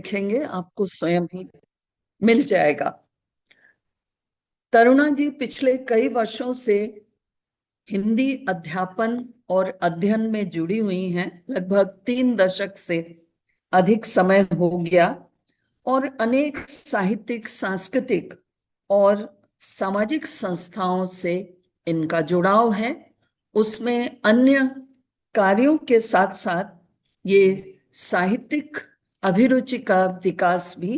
लिखेंगे आपको स्वयं ही मिल जाएगा। तरुणा जी पिछले कई वर्षों से हिंदी अध्यापन और अध्ययन में जुड़ी हुई हैं। लगभग 3 दशक से अधिक समय हो गया और अनेक साहित्यिक, सांस्कृतिक और सामाजिक संस्थाओं से इनका जुड़ाव है। उसमें अन्य कार्यों के साथ साथ ये साहित्यिक अभिरुचि का विकास भी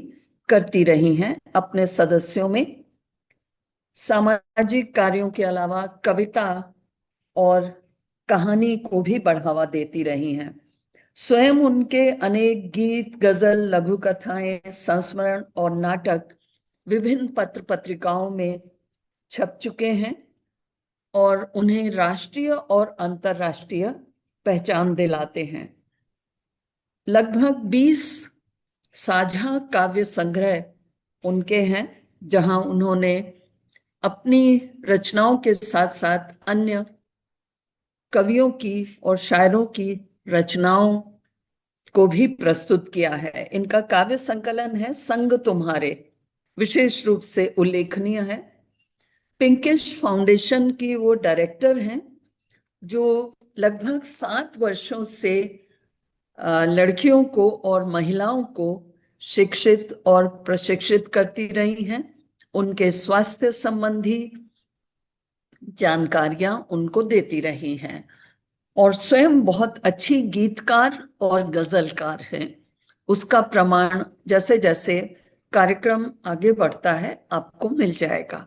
करती रही हैं अपने सदस्यों में। सामाजिक कार्यों के अलावा कविता और कहानी को भी बढ़ावा देती रही हैं। स्वयं उनके अनेक गीत, गजल, लघु कथाएं, संस्मरण और नाटक विभिन्न पत्र पत्रिकाओं में छप चुके हैं और उन्हें राष्ट्रीय और अंतर्राष्ट्रीय पहचान दिलाते हैं। लगभग 20 साझा काव्य संग्रह उनके हैं, जहां उन्होंने अपनी रचनाओं के साथ साथ अन्य कवियों की और शायरों की रचनाओं को भी प्रस्तुत किया है। इनका काव्य संकलन है संग तुम्हारे, विशेष रूप से उल्लेखनीय है। पिंकिश फाउंडेशन की वो डायरेक्टर हैं जो लगभग 7 वर्षों से लड़कियों को और महिलाओं को शिक्षित और प्रशिक्षित करती रही हैं। उनके स्वास्थ्य संबंधी जानकारियां उनको देती रही हैं और स्वयं बहुत अच्छी गीतकार और गजलकार हैं। उसका प्रमाण जैसे जैसे कार्यक्रम आगे बढ़ता है आपको मिल जाएगा।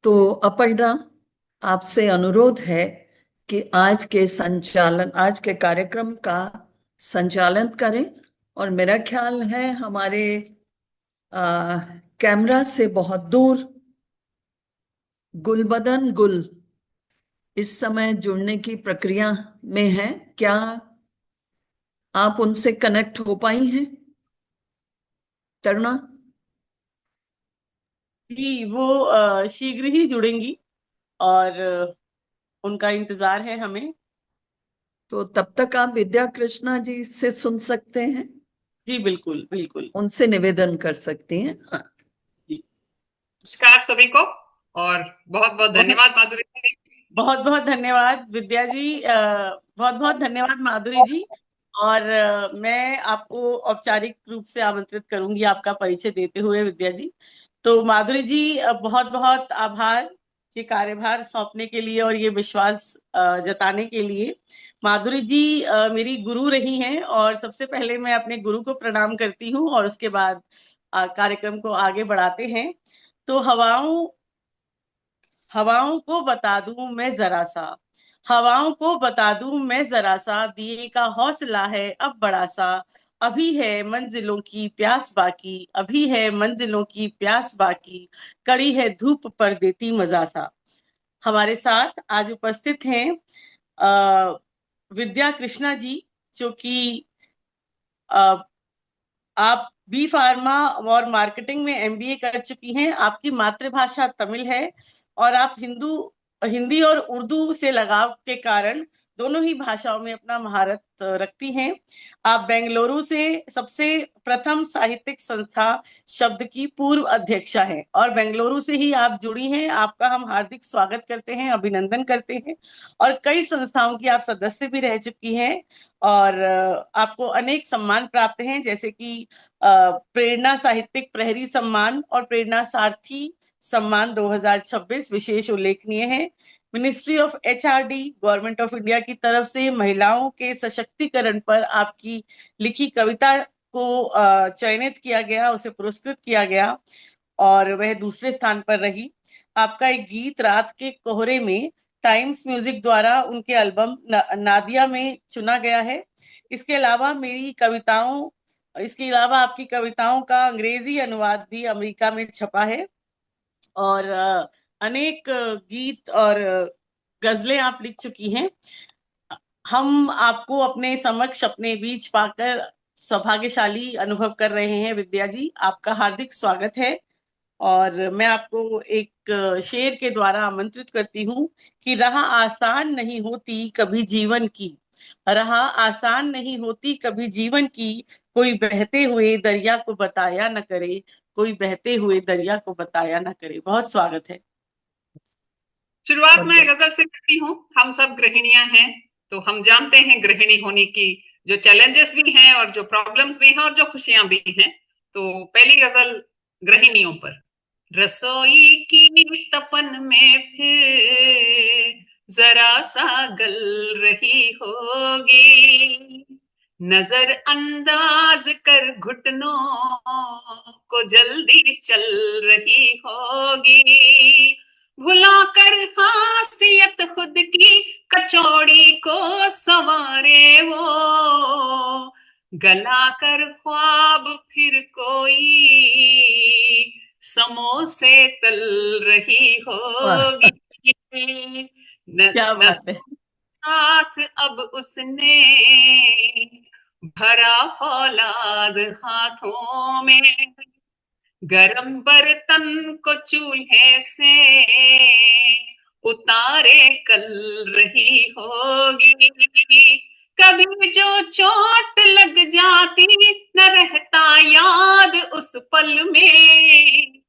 तो अपर्णा, आपसे अनुरोध है कि आज के कार्यक्रम का संचालन करें। और मेरा ख्याल है हमारे कैमरा से बहुत दूर गुलबदन गुल इस समय जुड़ने की प्रक्रिया में है। क्या आप उनसे कनेक्ट हो पाई हैं तरुणा? जी, वो शीघ्र ही जुड़ेंगी और उनका इंतजार है हमें। तो तब तक आप विद्या कृष्णा जी से सुन सकते हैं, जी बिल्कुल बिल्कुल। उनसे निवेदन कर सकती हैं। हाँ। जी, नमस्कार सभी को और बहुत बहुत बहुत धन्यवाद माधुरी जी। बहुत बहुत धन्यवाद विद्या जी, बहुत बहुत धन्यवाद माधुरी जी। और मैं आपको औपचारिक रूप से आमंत्रित करूंगी आपका परिचय देते हुए विद्या जी। तो माधुरी जी, बहुत बहुत आभार ये कार्यभार सौंपने के लिए और ये विश्वास जताने के लिए। माधुरी जी मेरी गुरु रही हैं और सबसे पहले मैं अपने गुरु को प्रणाम करती हूँ और उसके बाद कार्यक्रम को आगे बढ़ाते हैं। तो हवाओं हवाओं को बता दूं मैं जरा सा, हवाओं को बता दूं मैं जरा सा, दिए का हौसला है अब बड़ा सा, अभी है मंजिलों की प्यास बाकी, अभी है मंजिलों की प्यास बाकी, कड़ी है धूप पर देती मजा सा। हमारे साथ आज उपस्थित हैं विद्या कृष्णा जी, जो कि आप बी फार्मा और मार्केटिंग में एमबीए कर चुकी हैं। आपकी मातृभाषा तमिल है और आप हिंदी और उर्दू से लगाव के कारण दोनों ही भाषाओं में अपना महारत रखती हैं। आप बेंगलुरु से सबसे प्रथम साहित्यिक संस्था शब्द की पूर्व अध्यक्षा हैं और बेंगलुरु से ही आप जुड़ी हैं। आपका हम हार्दिक स्वागत करते हैं, अभिनंदन करते हैं। और कई संस्थाओं की आप सदस्य भी रह चुकी हैं और आपको अनेक सम्मान प्राप्त हैं, जैसे कि प्रेरणा साहित्यिक प्रहरी सम्मान और प्रेरणा सारथी सम्मान 2026 विशेष उल्लेखनीय है। Ministry of HRD government of India की तरफ से महिलाओं के सशक्तिकरण पर आपकी लिखी कविता को चयनित किया गया, उसे पुरस्कृत किया गया और वह दूसरे स्थान पर रही। आपका एक गीत रात के कोहरे में टाइम्स म्यूजिक द्वारा उनके एल्बम नादिया में चुना गया है। इसके अलावा आपकी कविताओं का अंग्रेजी अनुवाद भी अमेरिका में छपा है और अनेक गीत और गजलें आप लिख चुकी हैं। हम आपको अपने समक्ष, अपने बीच पाकर सौभाग्यशाली अनुभव कर रहे हैं। विद्या जी, आपका हार्दिक स्वागत है और मैं आपको एक शेर के द्वारा आमंत्रित करती हूँ कि राह आसान नहीं होती कभी जीवन की, रहा आसान नहीं होती कभी जीवन की, कोई बहते हुए दरिया को बताया न करे, कोई बहते हुए दरिया को बताया न करे। बहुत स्वागत है। शुरुआत बहुत मैं बहुत गजल से करती हूँ। हम सब गृहिणियां हैं, तो हम जानते हैं गृहिणी होने की जो चैलेंजेस भी हैं और जो प्रॉब्लम्स भी हैं और जो खुशियां भी हैं। तो पहली गजल गृहिणियों पर। रसोई की तपन में फिर जरा सा गल रही होगी, नजर अंदाज कर घुटनों को जल्दी चल रही होगी, भुलाकर खासियत खुद की कचौड़ी को संवारे वो, गला कर ख्वाब फिर कोई समोसे तल रही वाह। होगी। क्या न बात है। साथ अब उसने भरा फौलाद हाथों में, गरम बर्तन को चूल्हे से उतारे कल रही होगी, कभी जो चोट लग जाती न रहता याद उस पल में,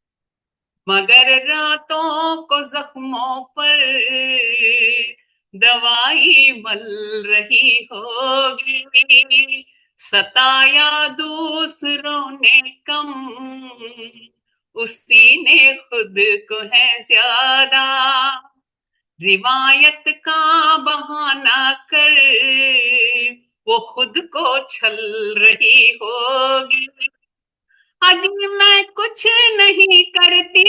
मगर रातों को जख्मों पर दवाई मल रही होगी, सताया दूसरों ने कम उसी ने खुद को है ज्यादा, रिवायत का बहाना कर वो खुद को छल रही होगी। अजी मैं कुछ नहीं करती,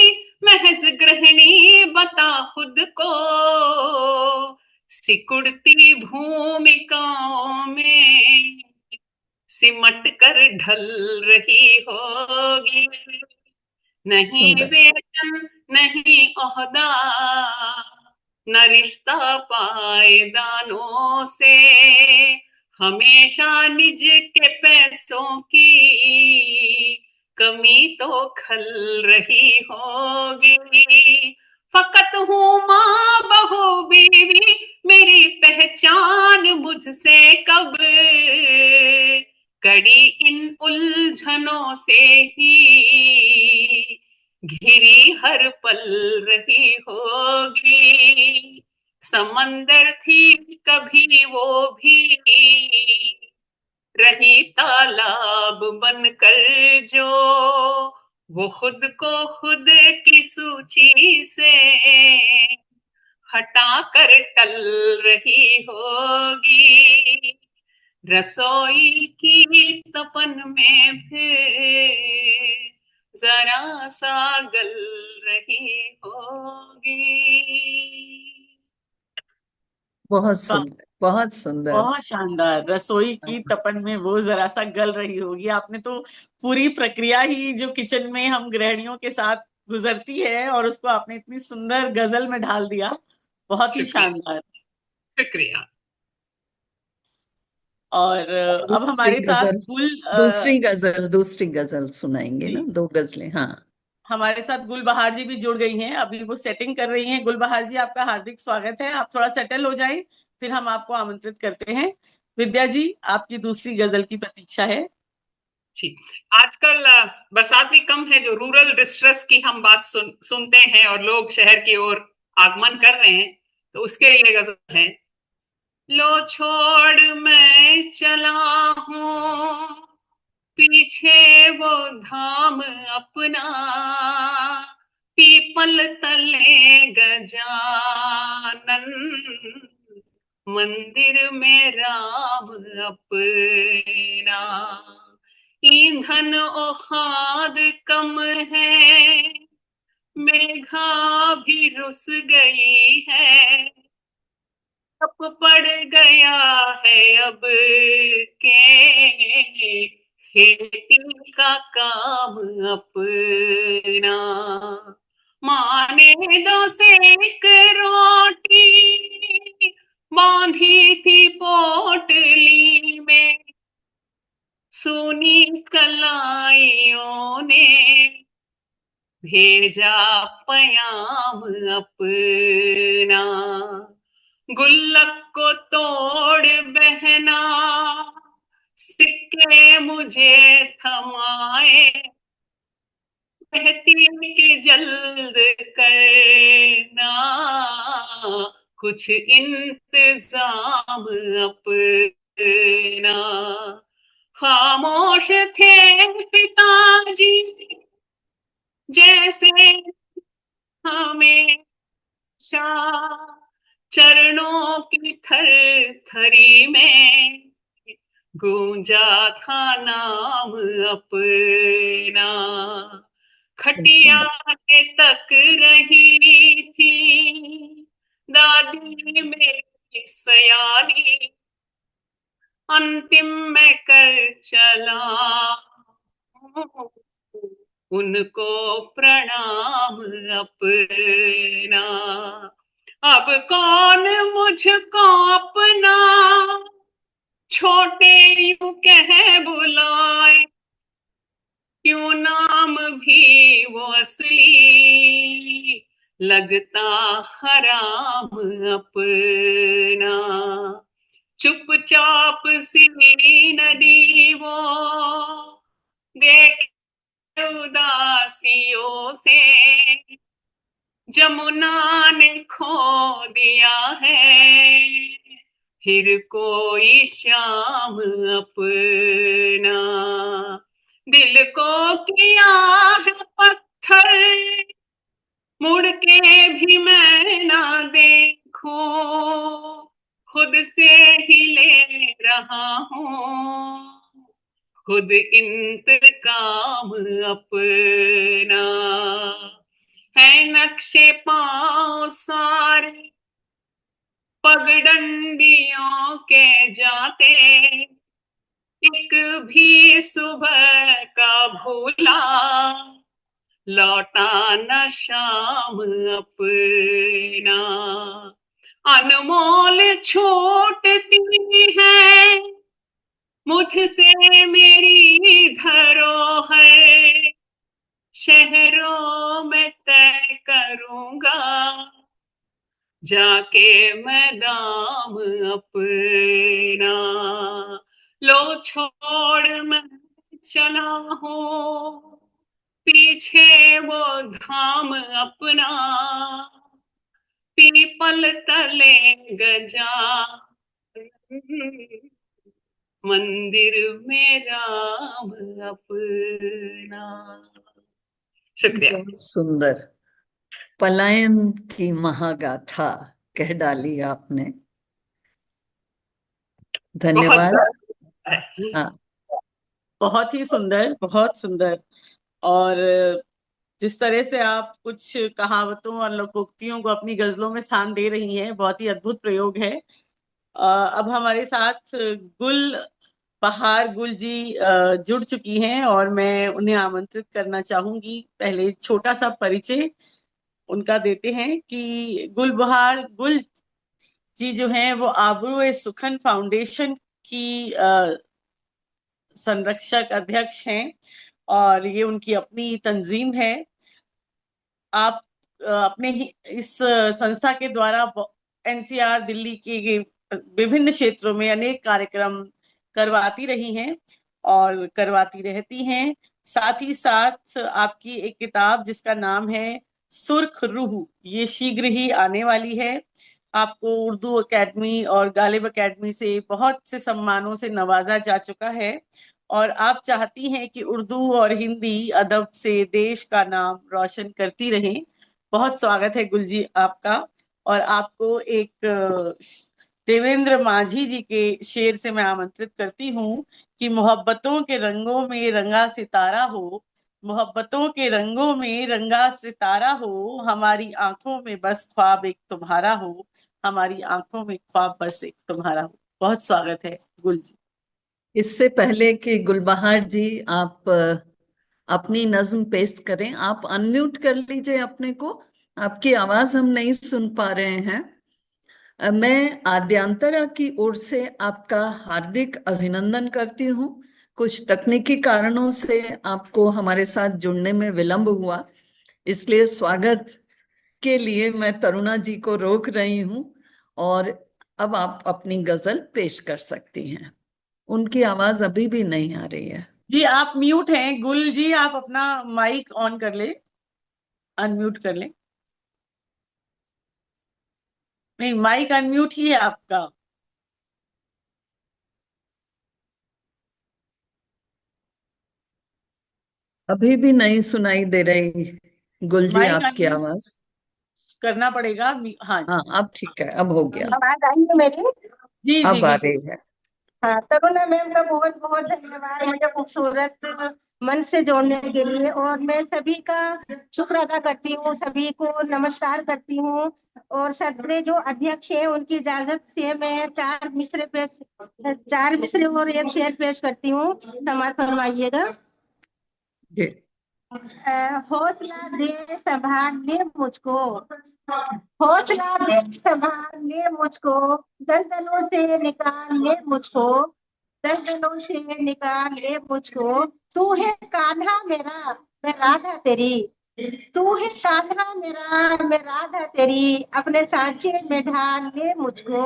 महज गृहिणी बता खुद को, सिकुड़ती भूमिकाओं में सिमट कर ढल रही होगी, नहीं सुंदर। वेतन नहीं ओहदा न रिश्ता पायदानों से, हमेशा निज के पैसों की कमी तो खल रही होगी, फकत हूँ माँ बहू बीवी मेरी पहचान मुझसे कब, कड़ी इन उलझनों से ही घिरी हर पल रही होगी, समंदर थी कभी वो भी रही तालाब बनकर जो, वो खुद को खुद की सूची से हटा कर टल रही होगी, रसोई की तपन में फिर जरा सा गल रही होगी। बहुत वाह, सुंदर, बहुत सुंदर। बहुत शानदार। रसोई की तपन में वो जरा सा गल रही होगी, आपने तो पूरी प्रक्रिया ही जो किचन में हम गृहिणियों के साथ गुजरती है और उसको आपने इतनी सुंदर गजल में ढाल दिया। बहुत ही शुक्रिया, शानदार। शुक्रिया। और अब दूसरी हमारे साथ गजल, गुल दूसरी गजल सुनाएंगे ना, जी, दो गजलें। हाँ। हमारे साथ गुलबहार जी भी जुड़ गई हैं, अभी वो सेटिंग कर रही हैं। गुलबहार जी, आपका हार्दिक स्वागत है। आप थोड़ा सेटल हो जाएं, फिर हम आपको आमंत्रित करते हैं। विद्या जी, आपकी दूसरी गजल की प्रतीक्षा है। जी, आजकल बरसात भी कम है, जो रूरल डिस्ट्रेस की हम बात सुनते हैं और लोग शहर की ओर आगमन कर रहे हैं, तो उसके लिए गजल है। लो छोड़ मैं चला हूँ पीछे वो धाम अपना, पीपल तले गजानन मंदिर में राम अपना, ईंधन ओ खाद कम है मेघा भी रुस गई है, ठप पड़ गया है अब के खेती का काम अपना, माने दो सेक रोटी बांधी थी पोटली में, सुनी कलाइयों ने भेजा पयाम अपना, गुल्लक को तोड़ बहना, सिक्के मुझे थमाए, कहती कि जल्द करना, कुछ इंतजाम अपना। खामोश थे पिताजी जैसे हमेशा, चरणों की थर थरी में गूंजा था नाम अपना। खटिया से तक रही थी दादी मेरी सयानी, अंतिम में कर चला उनको प्रणाम अपना। अब कौन मुझको अपना छोटे यूं कह बुलाए, क्यों नाम भी वो असली लगता हराम अपना। चुपचाप सी नदी वो देख उदासियों से, जमुना ने खो दिया है फिर कोई श्याम अपना। दिल को किया है पत्थर मुड़ के भी मैं ना देखूं, खुद से ही ले रहा हूँ खुद इंतकाम अपना। है नक्शे पांव सारे पगडंडियों के जाते, एक भी सुबह का भूला लौटा न शाम अपना। अनमोल छूटती है मुझसे मेरी धरोहर, शहरों में तय करूंगा जाके मैं दाम अपना। लो छोड़ मैं चला हूँ पीछे वो धाम अपना, पीपल तले गजा मंदिर में राम अपना। शुक्रिया। बहुत सुंदर पलायन की महागाथा कह डाली आपने। धन्यवाद। हाँ, बहुत ही सुंदर, बहुत सुंदर। और जिस तरह से आप कुछ कहावतों और लोकोक्तियों को अपनी गजलों में स्थान दे रही हैं, बहुत ही अद्भुत प्रयोग है। अब हमारे साथ गुल बहार गुल जी जुड़ चुकी हैं और मैं उन्हें आमंत्रित करना चाहूंगी। पहले छोटा सा परिचय उनका देते हैं कि गुल बहार गुल जी जो हैं वो आबरू सुखन फाउंडेशन की संरक्षक अध्यक्ष हैं और ये उनकी अपनी तंजीम है। आप अपने ही इस संस्था के द्वारा एनसीआर दिल्ली के विभिन्न क्षेत्रों में अनेक कार्यक्रम करवाती रही हैं और करवाती रहती हैं। साथ ही साथ आपकी एक किताब जिसका नाम है सुर्ख रूह, ये शीघ्र ही आने वाली है। आपको उर्दू अकेडमी और गालिब अकेडमी से बहुत से सम्मानों से नवाजा जा चुका है और आप चाहती हैं कि उर्दू और हिंदी अदब से देश का नाम रोशन करती रहें। बहुत स्वागत है गुल जी आपका। और आपको एक देवेंद्र माझी जी के शेर से मैं आमंत्रित करती हूँ कि मोहब्बतों के रंगों में रंगा सितारा हो, मोहब्बतों के रंगों में रंगा सितारा हो, हमारी आंखों में बस ख्वाब एक तुम्हारा हो, हमारी आंखों में ख्वाब बस एक तुम्हारा हो। बहुत स्वागत है गुल जी। इससे पहले कि गुलबहार जी आप अपनी नज्म पेश करें, आप अनम्यूट कर लीजिए अपने को, आपकी आवाज हम नहीं सुन पा रहे हैं। मैं आद्यांतरा की ओर से आपका हार्दिक अभिनंदन करती हूँ। कुछ तकनीकी कारणों से आपको हमारे साथ जुड़ने में विलंब हुआ, इसलिए स्वागत के लिए मैं तरुणा जी को रोक रही हूँ और अब आप अपनी गजल पेश कर सकती हैं। उनकी आवाज अभी भी नहीं आ रही है। जी आप म्यूट हैं गुल जी, आप अपना माइक ऑन कर ले, अनम्यूट कर ले। नहीं, माइक अनम्यूट ही है आपका। अभी भी नहीं सुनाई दे रही गुल जी माइक आपकी अनम्यूट आवाज। करना पड़ेगा। हाँ हाँ अब ठीक है, अब हो गया। आवाज आई है मेरी? जी जी अब आ बिल्कुल। रही है। हाँ, तरुणा मैम का बहुत बहुत धन्यवाद मुझे खूबसूरत मन से जोड़ने के लिए। और मैं सभी का शुक्र अदा करती हूँ, सभी को नमस्कार करती हूँ। और सदरे जो अध्यक्ष है उनकी इजाजत से मैं चार मिसरे और एक शेर पेश करती हूँ, समाज फरमाइएगा। जी। हौसला दे संभालने मुझको, हौसला दे संभालने मुझको, दलदलों से निकालने मुझको, दलदलों से निकालने मुझको। तू है कान्हा मेरा, मैं राधा तेरी, तू है कान्हा मेरा, मैं राधा तेरी। अपने सांचे में ढाल ले मुझको,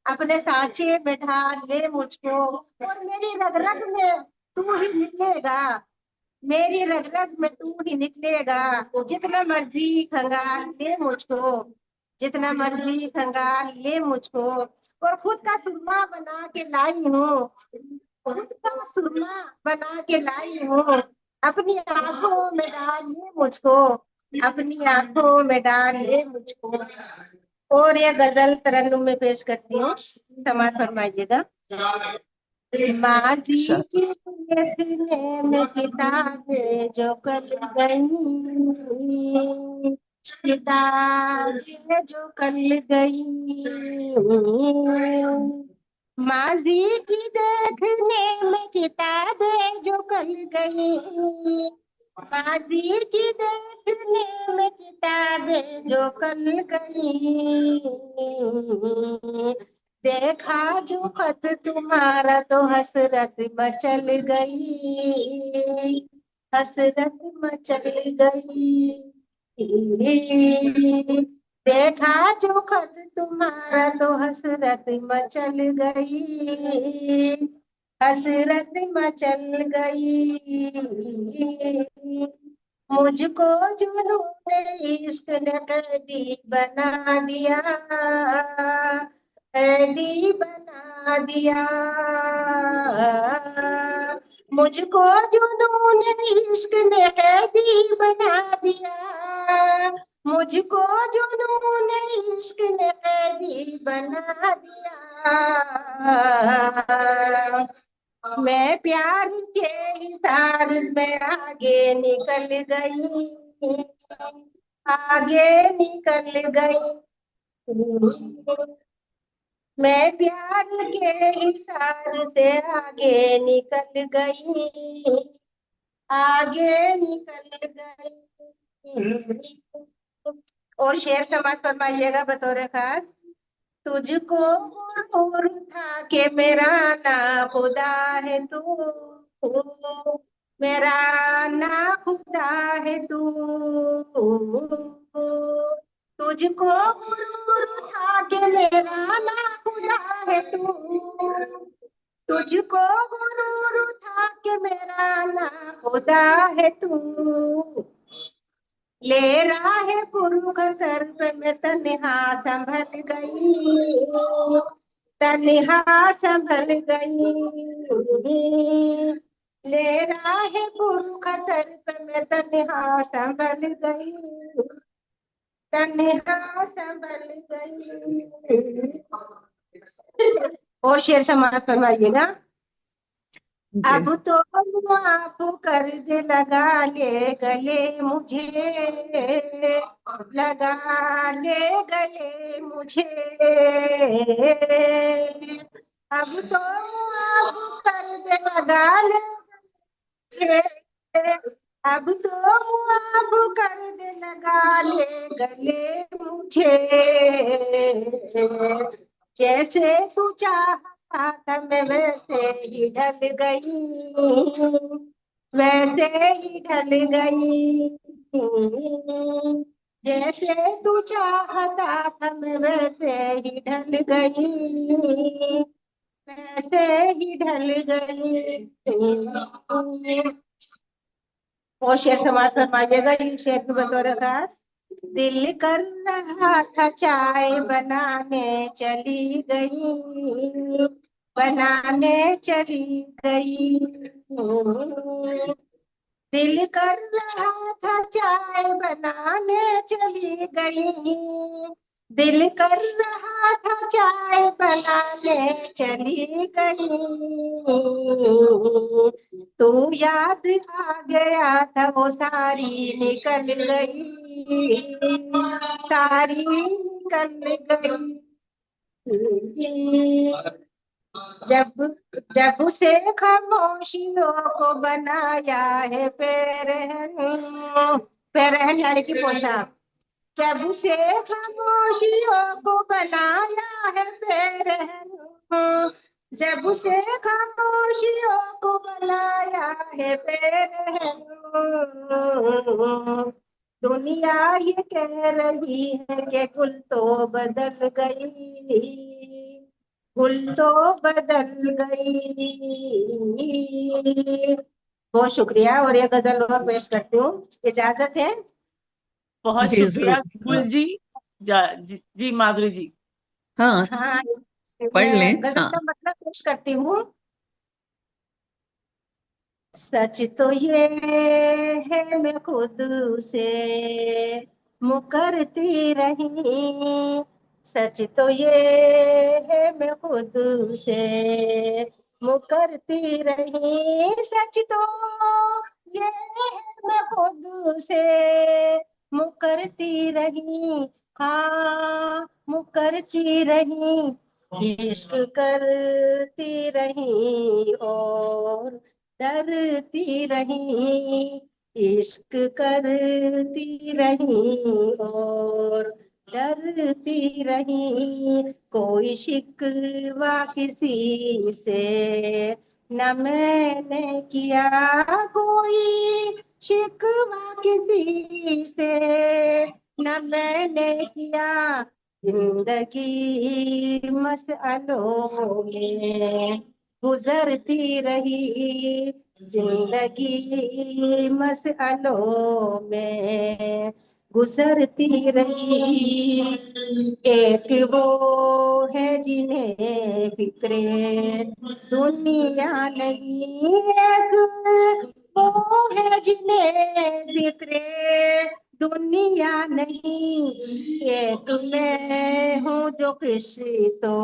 अपने सांचे में ढाल ले मुझको। और मेरी रग रग में तू ही निकलेगा, मेरी रग रग में तू ही निकलेगा। जितना मर्जी खंगाल ले मुझको, जितना मर्जी खंगाल ले मुझको। और खुद का सुरमा बना के लाई हूँ, खुद का सुरमा बना के लाई हूँ। अपनी आंखों में डाल ले मुझको, अपनी आंखों में डाल ले मुझको। और ये गजल तरन्नुम में पेश करती हूँ, समाज फरमाइएगा। माँ जी अच्छा। की लिखने में किताबें जो कल गई, किताबें जो कल गई। माजी की देखने में किताबें जो कल गई, माजी की देखने में किताबें जो कल गई। देखा जो खत तुम्हारा तो हसरत मचल गई, हसरत मचल गई। देखा जो खत तुम्हारा तो हसरत मचल गई, हसरत मचल गई। मुझको जुनून इश्क ने कैदी बना दिया, कैदी बना दिया। मुझको जुनून इश्क ने कैदी बना दिया, मुझको जुनून इश्क ने कैदी बना दिया। मैं प्यार के हिसार में आगे निकल गई, आगे निकल गई। मैं प्यार के हिसार से आगे निकल गई, आगे निकल गई। और शेर समाज फरमाइएगा बतौर खास। तुझको गुरूर था कि मेरा ना खुदा है तू, मेरा ना खुदा है तू। तुझको गुरूर था कि मेरा ना खुदा है तू, तुझको गुरूर था कि मेरा ना खुदा है तू। ले राहे पुरखतर पे मैं तन्हा संभल गई, तन्हा संभल गई। ले राहे पुरखतर पे मैं तन्हा संभल गई, तन्हा संभल गई। और शेर समाप्त फरमाइएगा। अब जी। तो आप कर दे लगा ले गले मुझे, लगा ले गले मुझे। अब तो आप कर दे लगा ले मुझे, अब तो आप कर दे लगा ले गले मुझे। जैसे तू चाहता था मैं वैसे ही ढल गई, वैसे ही ढल गई। जैसे तू चाहता था मैं वैसे ही ढल गई, वैसे ही ढल गई। और शेर समाप्त फरमाइएगा, ये शेर की बतौर खास। दिल कर रहा था चाय बनाने चली गई, बनाने चली गई। दिल कर रहा था चाय बनाने चली गई, दिल कर रहा था चाय बनाने चली गई। तू याद आ गया था वो सारी निकल गई, सारी निकल गई। जब जब से खामोशियों को बनाया है पेरहन, पेरहन यानी कि पोशाक। जब से खामोशियों को बनाया है पेरहन, जब से खामोशियों को बनाया है पेरहन। दुनिया ये कह रही है कि गुल तो बदल गई, गुल तो बदल गई। बहुत शुक्रिया, और ये गजल और पेश करती हूँ, इजाजत है। बहुत जी शुक्रिया जरूर। गुल जी। जी माधुरी जी। हाँ, हाँ, पढ़ मैं लें। गजल हाँ। का मतलब पेश करती हूँ। सच तो ये है मैं खुद से मुकरती रही, सच तो ये है मैं खुद से मुकरती रही, सच तो ये है मैं खुद से मुकरती रही। हाँ, मुकरती रही, इश्क करती रही और डरती रही, इश्क करती रही और डरती रही। कोई शिकवा किसी से न मैंने किया, कोई शिकवा किसी से न मैंने किया। जिंदगी मसअलों में गुजरती रही, जिंदगी मसअलों में गुजरती रही। एक वो है जिन्हें फिक्रे दुनिया नहीं, एक वो है जिन्हें फिक्रे दुनिया नहीं। एक मैं हूँ जो किसी तो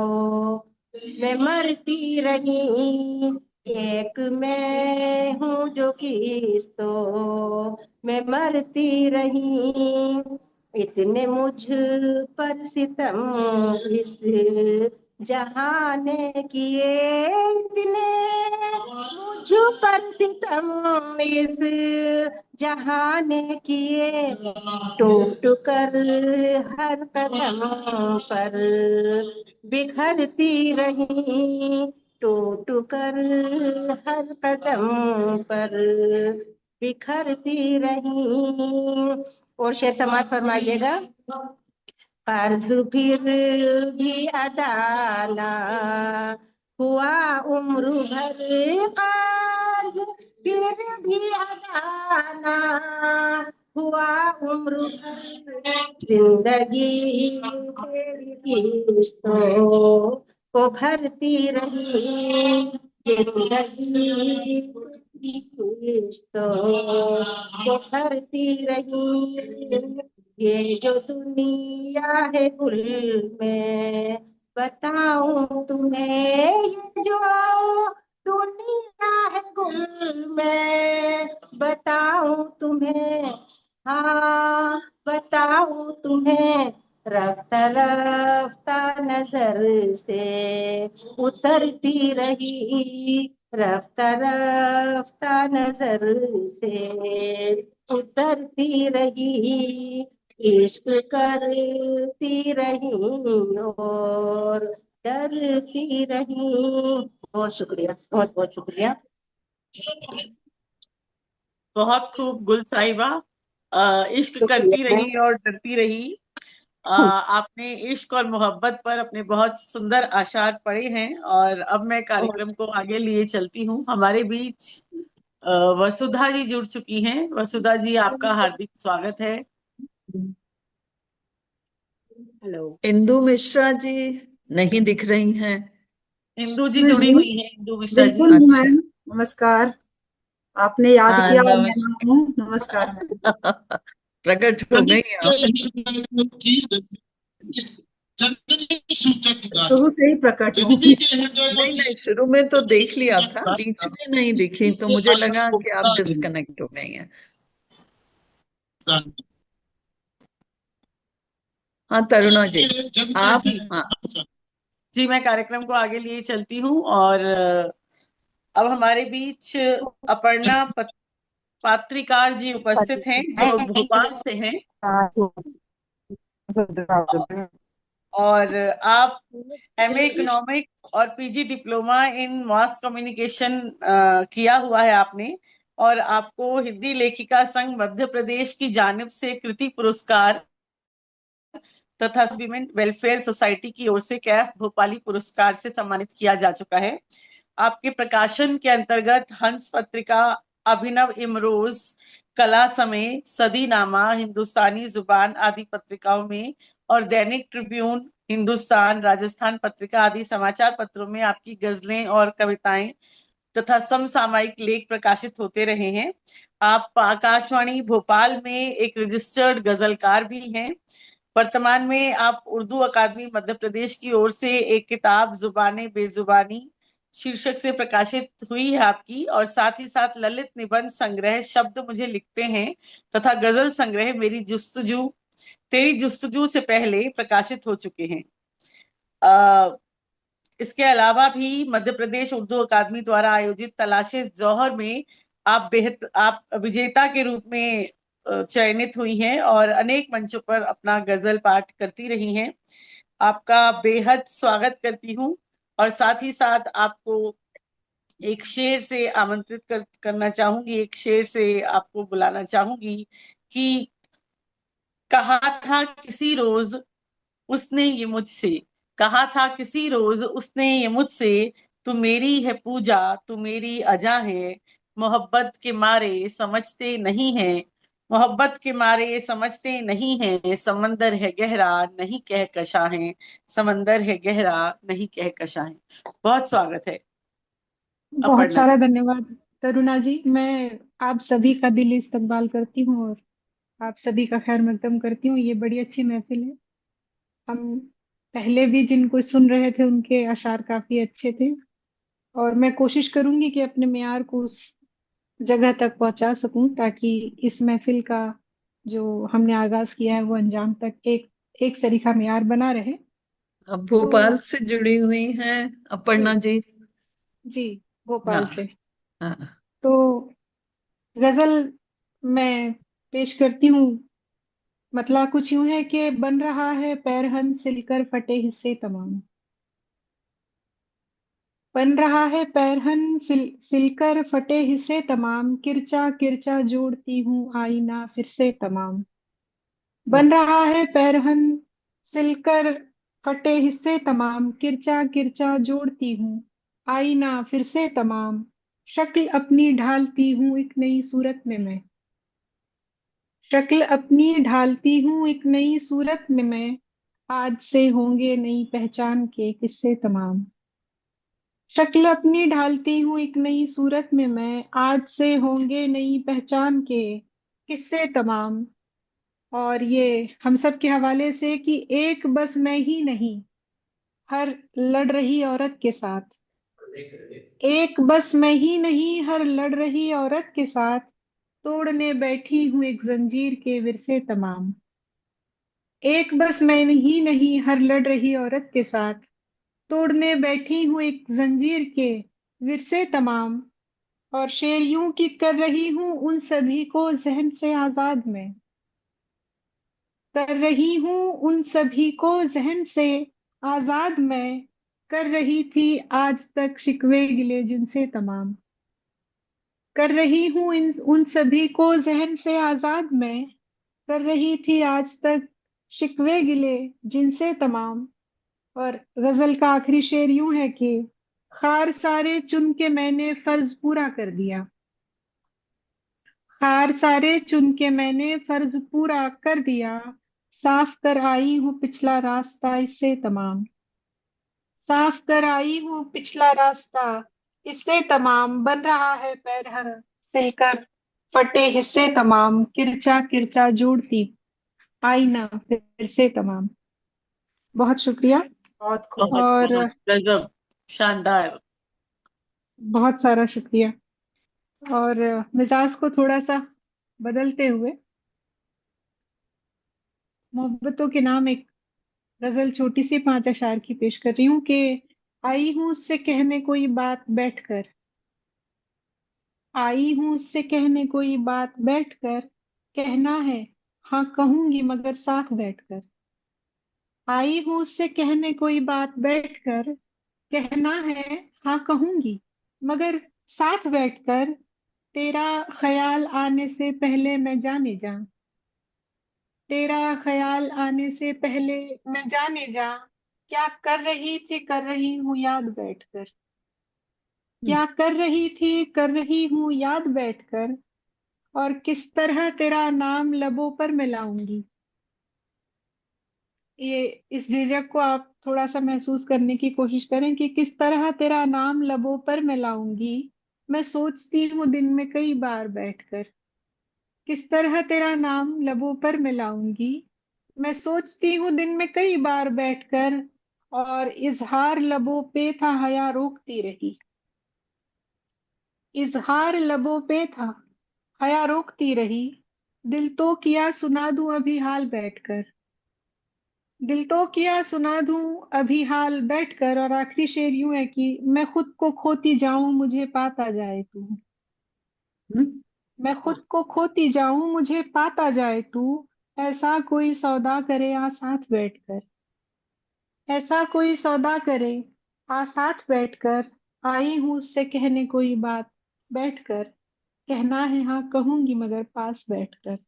मैं मरती रही, एक मैं हूँ जो किस्तो मैं मरती रही। इतने मुझ पर सितम इस जहां ने किए, इतने मुझ पर सितम इस जहां ने किए। टूट कर हर कदम पर बिखरती रही, टूट कर हर कदम पर बिखरती रही। और शेर समाप्त फरमाइएगा। कर्ज फिर भी अदा ना हुआ उम्र भर, कर्ज फिर भी अदा ना हुआ उम्र भर। जिंदगी तेरी किस्तों को भरती रही, जिंदगी तेरी किस्तों को भरती रही। ये जो दुनिया है गुल में बताऊं तुम्हें, ये जो दुनिया है गुल में बताऊं तुम्हें। हाँ, बताऊं तुम्हें, रफ्ता रफ्ता नजर से उतरती रही, रफ्ता रफ्ता नजर से उतरती रही। इश्क करती रही और डरती रही। बहुत शुक्रिया, बहुत बहुत शुक्रिया। बहुत खूब गुल साहिबा, इश्क करती रही और डरती रही। आपने इश्क और मोहब्बत पर अपने बहुत सुंदर आशार पढ़े हैं और अब मैं कार्यक्रम को आगे लिए चलती हूँ। हमारे बीच वसुधा जी जुड़ चुकी हैं। वसुधा जी, आपका हार्दिक स्वागत है। हेलो। इंदु मिश्रा जी नहीं दिख रही हैं। इंदु जी जुड़ी हुई हैं। इंदु मिश्रा जी, बिल्कुल अच्छा। मैम, नमस्कार। आपने याद हाँ, किया और मैं हूँ। नमस्कार मैम। प्रकट हो गई आप। शुरू से ही प्रकट हूँ। नहीं नहीं, शुरू में तो देख लिया था, बीच में नहीं दिखी तो मुझे लगा कि आप डिस्कनेक्ट हो गई हैं। हाँ तरुणा जी, आप। हाँ, जी, मैं कार्यक्रम को आगे लिए चलती हूँ और अब हमारे बीच अपर्णा पात्रिकार जी उपस्थित हैं, जो भोपाल से हैं। और आप एमए इकोनॉमिक्स और PG diploma in mass communication किया हुआ है आपने, और आपको हिंदी लेखिका संघ मध्य प्रदेश की जानिब से कृति पुरस्कार तथा विमेन वेलफेयर सोसाइटी की ओर से कैफ भोपाली पुरस्कार से सम्मानित किया जा चुका है। आपके प्रकाशन के अंतर्गत हंस पत्रिका, अभिनव इमरोज, कला समय, सदीनामा, हिंदुस्तानी जुबान आदि पत्रिकाओं में और दैनिक ट्रिब्यून, हिंदुस्तान, राजस्थान पत्रिका आदि समाचार पत्रों में आपकी गजलें और कविताएं तथा समसामयिक लेख प्रकाशित होते रहे हैं। आप आकाशवाणी भोपाल में एक रजिस्टर्ड गजलकार भी हैं। वर्तमान में आप उर्दू अकादमी मध्य प्रदेश की ओर से एक किताब जुबाने बेजुबानी शीर्षक से प्रकाशित हुई है आपकी, और साथ ही साथ ललित निबंध संग्रह शब्द मुझे लिखते हैं तथा गजल संग्रह मेरी जुस्तजू तेरी जुस्तजू से पहले प्रकाशित हो चुके हैं। इसके अलावा भी मध्य प्रदेश उर्दू अकादमी द्वारा आयोजित तलाशे जौहर में आप विजेता के रूप में चयनित हुई हैं और अनेक मंचों पर अपना गजल पाठ करती रही हैं। आपका बेहद स्वागत करती हूँ और साथ ही साथ आपको एक शेर से आमंत्रित करना चाहूंगी, एक शेर से आपको बुलाना चाहूंगी कि कहा था किसी रोज उसने ये मुझसे, कहा था किसी रोज उसने ये मुझसे, तू मेरी है पूजा तू मेरी अजा है, मोहब्बत के मारे समझते नहीं है, मोहब्बत के मारे समझते नहीं है, समंदर है गहरा नहीं कह कशा है, समंदर है गहरा नहीं कह कशा है। बहुत स्वागत है बहुत अपर्णा। सारा धन्यवाद तरुणा जी। मैं आप सभी का दिली इस्तकबाल करती हूँ और आप सभी का खैर मकदम करती हूँ। ये बड़ी अच्छी महफिल है। हम पहले भी जिनको सुन रहे थे उनके अशार काफी अच्छे थे और मैं कोशिश करूंगी कि अपने मेयार को उस जगह तक पहुंचा सकूं ताकि इस महफिल का जो हमने आगाज किया है वो अंजाम तक एक सरीखा मेयार बना रहे। अब तो भोपाल से जुड़ी हुई हैं अपर्णा जी। जी, भोपाल हाँ से। हाँ। तो गजल मैं पेश करती हूँ। मतला कुछ यूं है कि बन रहा है पैरहन सिलकर फटे हिस्से तमाम, बन रहा है पैरहन सिलकर फटे हिस्से तमाम, किरचा किरचा जोड़ती हूँ आईना फिर से तमाम, बन रहा है पैरहन सिलकर फटे हिस्से तमाम, किरचा किरचा जोड़ती हूँ आईना फिर से तमाम, शक्ल अपनी ढालती हूँ एक नई सूरत में मैं, शक्ल अपनी ढालती हूँ एक नई सूरत में मैं, आज से होंगे नई पहचान के किस्से तमाम, शक्ल अपनी ढालती हूँ एक नई सूरत में मैं, आज से होंगे नई पहचान के किस्से तमाम। और ये हम सब के हवाले से कि एक बस मैं ही नहीं हर लड़ रही औरत के साथ, एक बस मैं ही नहीं हर लड़ रही औरत के साथ, तोड़ने बैठी हूँ एक जंजीर के विरसे तमाम, एक बस मैं ही नहीं हर लड़ रही औरत के साथ, तोड़ने बैठी हूँ एक जंजीर के विरसे तमाम। और शेर यूं की कर रही हूँ उन सभी को जहन से आजाद में, कर रही हूँ उन सभी को जहन से आजाद मैं, कर रही थी आज तक शिकवे गिले जिनसे तमाम, कर रही हूँ इन उन सभी को जहन से आजाद मैं, कर रही थी आज तक शिकवे गिले जिनसे तमाम। और गजल का आखिरी शेर यूं है कि खार सारे चुन के मैंने फर्ज पूरा कर दिया। खार सारे चुन के मैंने फर्ज पूरा कर दिया। साफ कर आई हूँ पिछला रास्ता इससे तमाम। साफ कर आई हूँ पिछला रास्ता इससे तमाम। बन रहा है पैरहन सिलकर फटे हिस्से तमाम। किरचा किरचा जोड़ती आईना फिर से तमाम। बहुत शुक्रिया। बहुत खूब। और गजब, शानदार। बहुत सारा शुक्रिया। और मिजाज को थोड़ा सा बदलते हुए मोहब्बतों के नाम एक गजल छोटी सी 5 अशार की पेश कर रही हूँ कि आई हूँ उससे कहने कोई बात बैठकर। आई हूँ उससे कहने कोई बात बैठकर। कहना है हाँ कहूंगी मगर साथ बैठकर। आई हूँ उससे कहने कोई बात बैठकर। कहना है हाँ कहूंगी मगर साथ बैठकर। तेरा ख्याल आने से पहले मैं जाने जा। तेरा ख्याल आने से पहले मैं जाने जा। क्या कर रही थी कर रही हूँ याद बैठकर। क्या कर रही थी कर रही हूँ याद बैठकर। और किस तरह तेरा नाम लबों पर मैं लाऊंगी। ये इस झिझक को आप थोड़ा सा महसूस करने की कोशिश करें कि किस तरह तेरा नाम लबों पर मैं लाऊंगी। मैं सोचती हूँ दिन में कई बार बैठकर। किस तरह तेरा नाम लबों पर मैं लाऊंगी। मैं सोचती हूँ दिन में कई बार बैठकर। और इजहार लबों पे था हया रोकती रही। इजहार लबों पे था हया रोकती रही। दिल तो किया सुना दूं अभी हाल बैठकर। दिल तो किया सुना दूं अभी हाल बैठकर। और आखिरी शेर यूं है कि मैं खुद को खोती जाऊं मुझे पाता जाए तू। मैं खुद को खोती जाऊं मुझे पाता जाए तू। ऐसा कोई सौदा करे आ साथ बैठकर। ऐसा कोई सौदा करे आ साथ बैठकर। आई हूं उससे कहने कोई बात बैठकर। कहना है हाँ कहूंगी मगर पास बैठकर।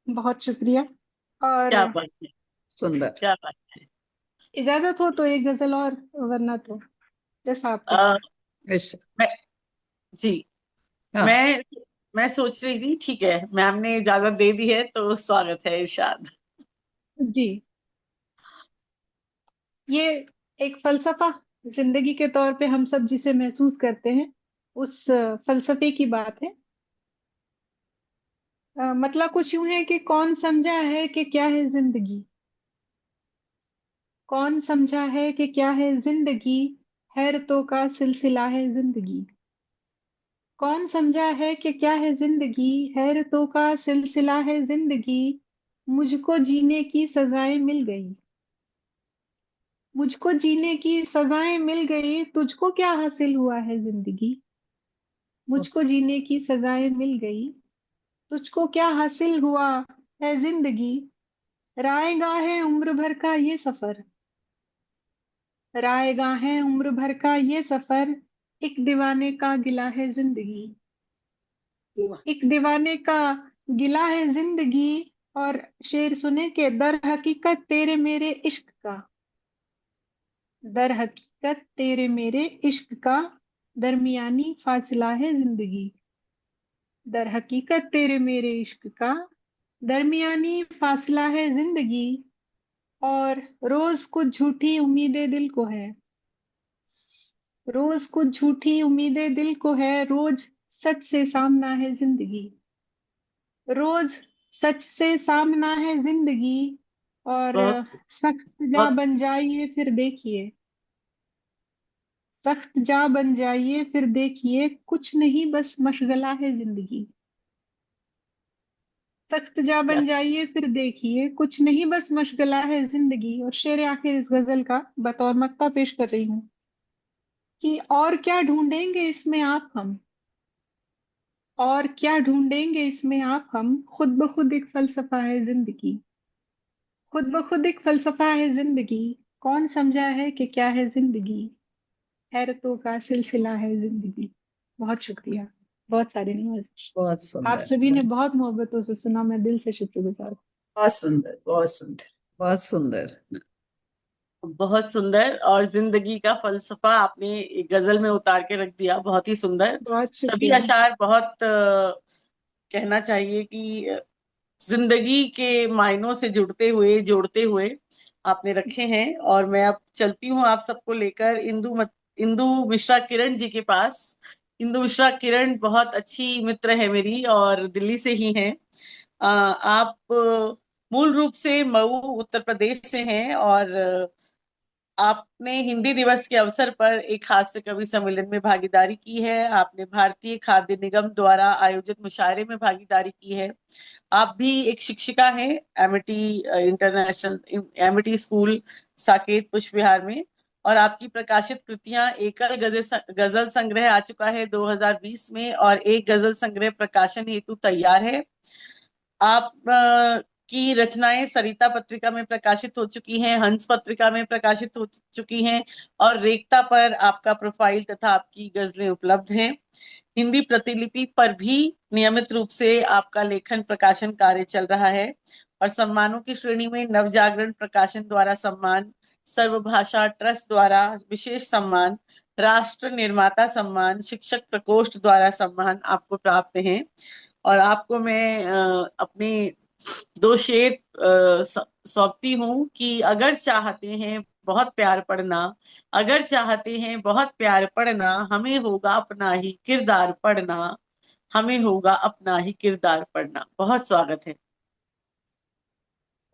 बहुत शुक्रिया। और क्या बात है, सुंदर। क्या बात है। इजाजत हो तो एक गजल और, वरना तो जैसा आप कहें। अ, इस मैं जी हाँ, मैं मैं सोच रही थी, ठीक है, मैम ने इजाजत दे दी है तो स्वागत है, इरशाद। जी, ये एक फलसफा जिंदगी के तौर पे हम सब जिसे महसूस करते हैं उस फलसफे की बात है। मतलब कुछ यूं है कि कौन समझा है कि क्या है जिंदगी। कौन समझा है कि क्या है जिंदगी। हैरतों का सिलसिला है जिंदगी। कौन समझा है कि क्या है जिंदगी। हैरतों का सिलसिला है जिंदगी। मुझको जीने की सजाएं मिल गई। मुझको जीने की सजाएं मिल गई। तुझको क्या हासिल हुआ है जिंदगी। मुझको जीने की सजाएं मिल गई। तुझको क्या हासिल हुआ है जिंदगी। रायगा है उम्र भर का ये सफर। रायगा है उम्र भर का ये सफर। एक दीवाने का गिला है जिंदगी। एक दीवाने का गिला है जिंदगी। और शेर सुने के दर हकीकत तेरे मेरे इश्क का। दर हकीकत तेरे मेरे इश्क का। दरमियानी फासला है जिंदगी। दर हकीकत तेरे मेरे इश्क का। दरमियानी फासला है जिंदगी। और रोज कुछ झूठी उम्मीदें दिल को है। रोज कुछ झूठी उम्मीदें दिल को है। रोज सच से सामना है जिंदगी। रोज सच से सामना है जिंदगी। और बहुत सख्त जा बहुत बन जाइए फिर देखिए। सख्त जा बन जाइए फिर देखिए कुछ नहीं बस मशगला है जिंदगी। सख्त जा क्या बन जाइए फिर देखिए कुछ नहीं बस मशगला है जिंदगी। और शेर आखिर इस गजल का बतौर मक्ता पेश कर रही हूँ कि और क्या ढूंढेंगे इसमें आप हम। और क्या ढूंढेंगे इसमें आप हम। खुद ब खुद एक फलसफा है जिंदगी। खुद ब खुद एक फलसफा है जिंदगी। कौन समझा है कि क्या है जिंदगी। हैरतों का सिलसिला है जिंदगी। बहुत शुक्रिया। बहुत सारी नमस्ते। बहुत आप सुंदर, सभी ने बहुत मोहब्बतों से सुना, मैं दिल से शुक्रगुजार हूँ। बहुत सुंदर, बहुत सुंदर। बहुत सुंदर। बहुत सुंदर। और जिंदगी का फलसफा आपने एक गजल में उतार के रख दिया, बहुत ही सुंदर। बहुत सभी शुक्रिया। अशार बहुत कहना चाहिए कि जिंदगी के मायनों से जुड़ते हुए जोड़ते हुए आपने रखे हैं। और मैं अब चलती हूँ आप सबको लेकर इंदु मिश्रा किरण जी के पास। इंदु मिश्रा किरण बहुत अच्छी मित्र है मेरी और दिल्ली से ही हैं। आप मूल रूप से मऊ उत्तर प्रदेश से हैं और आपने हिंदी दिवस के अवसर पर एक हास्य कवि सम्मेलन में भागीदारी की है। आपने भारतीय खाद्य निगम द्वारा आयोजित मुशायरे में भागीदारी की है। आप भी एक शिक्षिका हैं Amity international Amity school Saket पुष्प विहार में। और आपकी प्रकाशित कृतियां एकल गजल संग्रह आ चुका है 2020 में और एक गजल संग्रह प्रकाशन हेतु तैयार है। आप की रचनाएं सरिता पत्रिका में प्रकाशित हो चुकी हैं, हंस पत्रिका में प्रकाशित हो चुकी हैं और रेखता पर आपका प्रोफाइल तथा आपकी गजलें उपलब्ध हैं। हिंदी प्रतिलिपि पर भी नियमित रूप से आपका लेखन प्रकाशन कार्य चल रहा है। और सम्मानों की श्रेणी में नवजागरण प्रकाशन द्वारा सम्मान, सर्वभाषा ट्रस्ट द्वारा विशेष सम्मान, राष्ट्र निर्माता सम्मान, शिक्षक प्रकोष्ठ द्वारा सम्मान आपको प्राप्त हैं। और आपको मैं अपने 2 शेर सौंपती हूँ कि अगर चाहते हैं बहुत प्यार पढ़ना, अगर चाहते हैं बहुत प्यार पढ़ना, हमें होगा अपना ही किरदार पढ़ना, हमें होगा अपना ही किरदार पढ़ना। बहुत स्वागत है।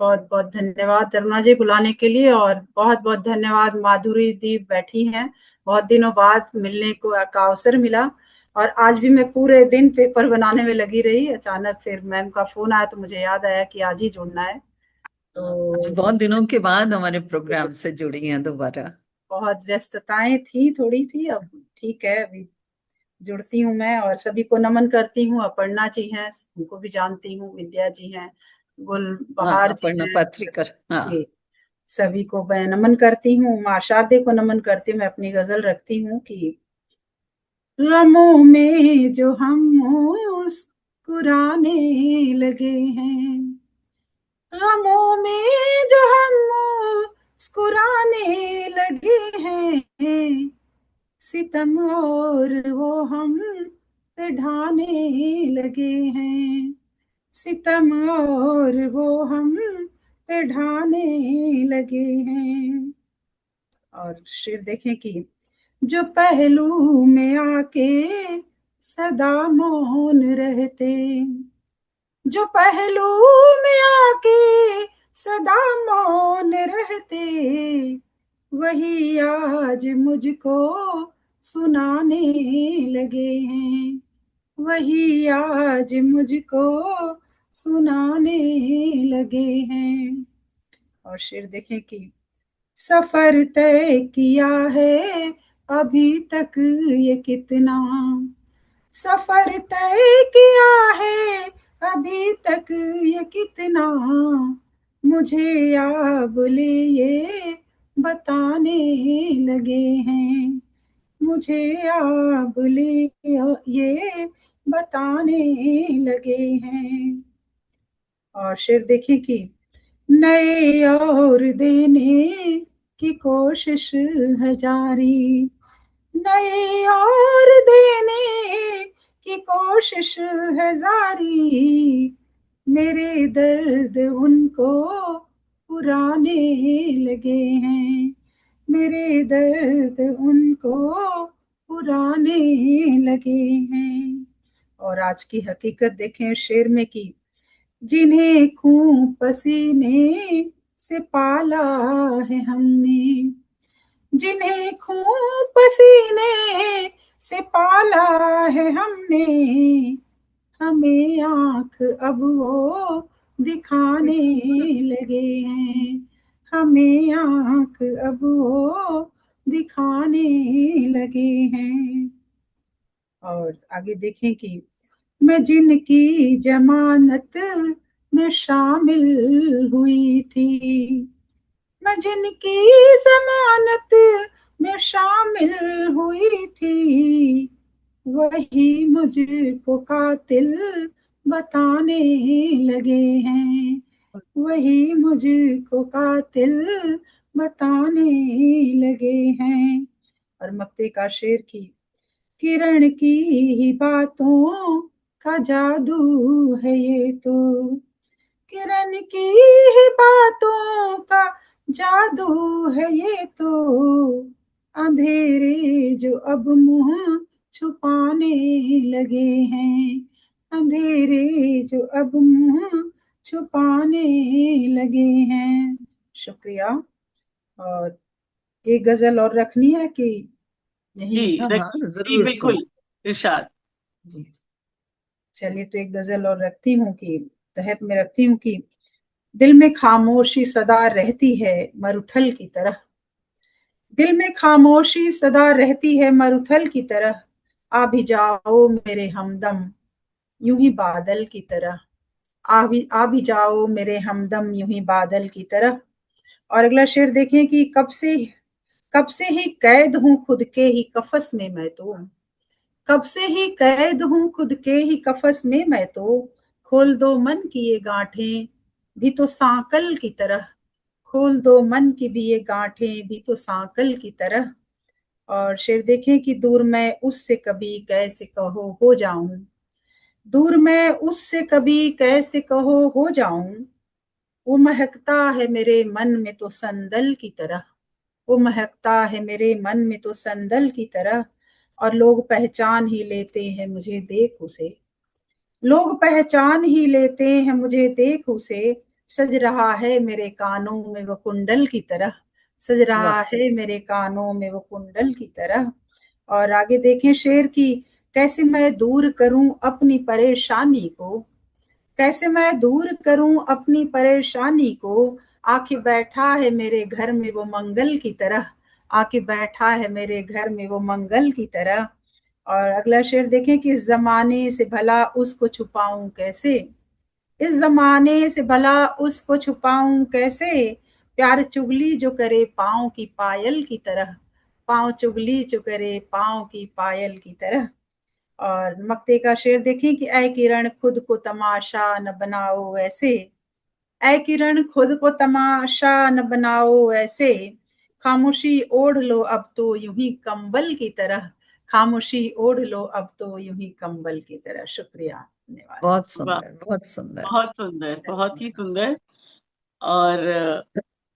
बहुत बहुत धन्यवाद अरुणा जी बुलाने के लिए, और बहुत बहुत धन्यवाद माधुरी दी बैठी हैं। बहुत दिनों बाद मिलने को का अवसर मिला और आज भी मैं पूरे दिन पेपर बनाने में लगी रही। अचानक फिर मैम का फोन आया तो मुझे याद आया कि आज ही जुड़ना है। तो बहुत दिनों के बाद हमारे प्रोग्राम से जुड़ी हैं दोबारा। बहुत व्यस्तताएं थी थोड़ी सी, अब ठीक है, अभी जुड़ती हूँ मैं और सभी को नमन करती हूँ। अपर्णा जी हैं, उनको भी जानती हूँ, विद्या जी हैं, गुल हाँ, बहार जी अपर्णा हैं पत्रिकर। हाँ, जी, सभी को मैं नमन करती हूँ। माँ शारदे को नमन करती हूँ। मैं अपनी गजल रखती हूँ कि गमों में जो हम मुस्कुराने लगे हैं, गमों में जो हम मुस्कुराने लगे हैं, सितम और वो हम पे ढाने लगे हैं, सितम और वो हम पे ढाने लगे हैं। और शेर देखें कि जो पहलू में आके सदा मौन रहते, जो पहलू में आके सदा मौन रहते, वही आज मुझको सुनाने लगे हैं, वही आज मुझको सुनाने लगे हैं। और शेर देखें कि सफर तय किया है अभी तक ये कितना, सफर तय किया है अभी तक ये कितना, मुझे आप ले ये बताने लगे हैं, मुझे आप ले ये बताने लगे हैं। और शेर देखिए कि नए और देने की कोशिश है जारी, नए और देने की कोशिश है जारी, मेरे दर्द उनको पुराने लगे हैं, मेरे दर्द उनको पुराने लगे हैं। और आज की हकीकत देखें शेर में की, जिन्हें खून पसीने से पाला है हमने, जिन्हें खून पसीने से पाला है हमने, हमें आंख अब वो दिखाने लगे हैं, हमें आंख अब वो दिखाने लगे हैं। और आगे देखें कि मैं जिनकी जमानत में शामिल हुई थी, मैं जिनकी जमानत में शामिल हुई थी, वही मुझको कातिल बताने लगे हैं, वही मुझको कातिल बताने लगे हैं। और मक्ते का शेर की किरण की ही बातों का जादू है ये तो, किरण की ही बातों का जादू है ये तो, अंधेरे जो अब मुंह छुपाने लगे हैं, अंधेरे जो अब मुंह छुपाने लगे हैं। शुक्रिया। और एक गजल और रखनी है कि जी यही? हाँ हाँ, जी जरूर बिल्कुल सुनो। इरशाद। जी चलिए, तो एक गजल और रखती हूँ कि तहत में रखती हूँ कि दिल में खामोशी सदा रहती है मरुथल की तरह, दिल में खामोशी सदा रहती है मरुथल की तरह, आ भी जाओ मेरे हमदम यूं ही बादल की तरह, आ भी जाओ मेरे हमदम यूं ही बादल की तरह। और अगला शेर देखें कि कब से ही कैद हूं खुद के ही कफस में मैं तो, कब से ही कैद हूं खुद के ही कफस में मैं तो, खोल दो मन की ये गांठें भी तो सांकल की तरह, खोल दो मन की भी ये गांठें भी तो सांकल की तरह। और शेर देखें कि दूर मैं उससे कभी कैसे कहो हो जाऊं, दूर मैं उससे कभी कैसे कहो हो जाऊं, वो महकता है मेरे मन में तो संदल की तरह, वो महकता है मेरे मन में तो संदल की तरह। और लोग पहचान ही लेते हैं मुझे देख उसे, लोग पहचान ही लेते हैं मुझे देख उसे, सज रहा है मेरे कानों में वो कुंडल की तरह, सज रहा वाह, है मेरे कानों में वो कुंडल की तरह। और आगे देखें शेर की, कैसे मैं दूर करूं अपनी परेशानी को, कैसे मैं दूर करूं अपनी परेशानी को, आके बैठा है मेरे घर में वो मंगल की तरह, आके बैठा है मेरे घर में वो मंगल की तरह। और अगला शेर देखें कि इस जमाने से भला उसको छुपाऊं कैसे, इस जमाने से भला उसको छुपाऊं कैसे, प्यार चुगली जो करे पाँव की पायल की तरह, पाँव चुगली जो करे पाँव की पायल की तरह। और मक्ते का शेर देखें कि ऐ किरण खुद को तमाशा न बनाओ ऐसे, ऐ किरण खुद को तमाशा न बनाओ ऐसे, खामोशी ओढ़ लो अब तो यूं ही कंबल की तरह, खामोशी ओढ़ लो अब तो यूं ही कंबल की तरह। शुक्रिया, धन्यवाद। बहुत वाह, सुंदर, बहुत सुंदर। बहुत सुंदर, बहुत ही सुंदर। और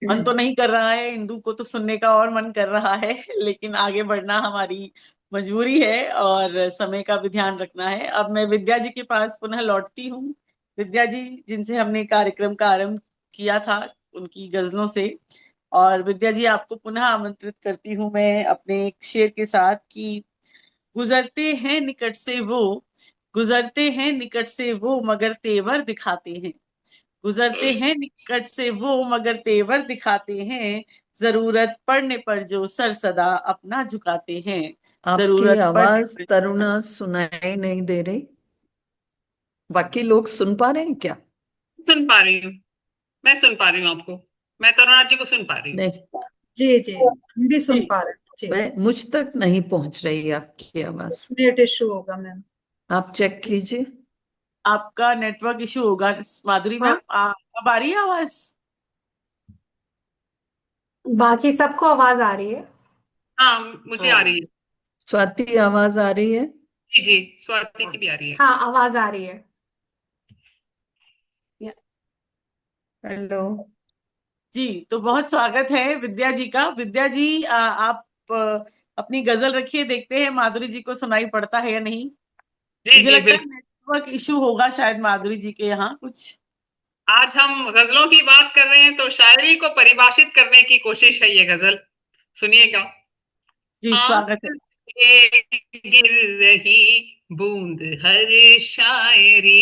मन तो नहीं कर रहा है, इंदु को तो सुनने का और मन कर रहा है, लेकिन आगे बढ़ना हमारी मजबूरी है और समय का भी ध्यान रखना है। अब मैं विद्या जी के पास पुनः लौटती हूँ। विद्या जी, जिनसे हमने कार्यक्रम का आरंभ किया था उनकी गजलों से, और विद्या जी आपको पुनः आमंत्रित करती हूँ मैं अपने एक शेर के साथ कि गुजरते हैं निकट से वो, गुजरते हैं निकट से वो मगर तेवर दिखाते हैं, गुजरते हैं निकट से वो मगर तेवर दिखाते हैं, जरूरत पड़ने पर जो सर सदा अपना झुकाते हैं, आपकी जरूरत पड़ने आवाज पर। तरुणा सुनाई नहीं दे रही, बाकी लोग सुन पा रहे हैं क्या? सुन पा रही हूँ, मैं सुन पा रही हूँ आपको, मैं तरुणा जी को सुन पा रही हूँ। नहीं, जी जी, हम भी सुन जी पा रहे हैं जी। मैं मुझ तक नहीं पहुंच रही आपकी आवाज। नेट इशू होगा मैम। आप चेक कीजिए। आपका नेटवर्क इशू होगा माधुरी हाँ, मैम। अब आ रही है आवाज? बाकी सबको आवाज आ रही है। हाँ, मुझे आ रही है। स्वाति, आवाज आ रही है? जी जी, स्वाति की भी आ रही है। हाँ, आवाज आ रही है। हेलो। जी, तो बहुत स्वागत है विद्या जी का। विद्या जी, आप अपनी गजल रखिए, देखते हैं माधुरी जी को सुनाई पड़ता है या नहीं। जी मुझे जी लगता है बिल्कुल। नेटवर्क इशू होगा शायद माधुरी जी के यहाँ कुछ। आज हम गजलों की बात कर रहे हैं तो शायरी को परिभाषित करने की कोशिश है ये गजल, सुनिएगा। जी, स्वागत है। आंख से गिर रही बूंद हर शायरी,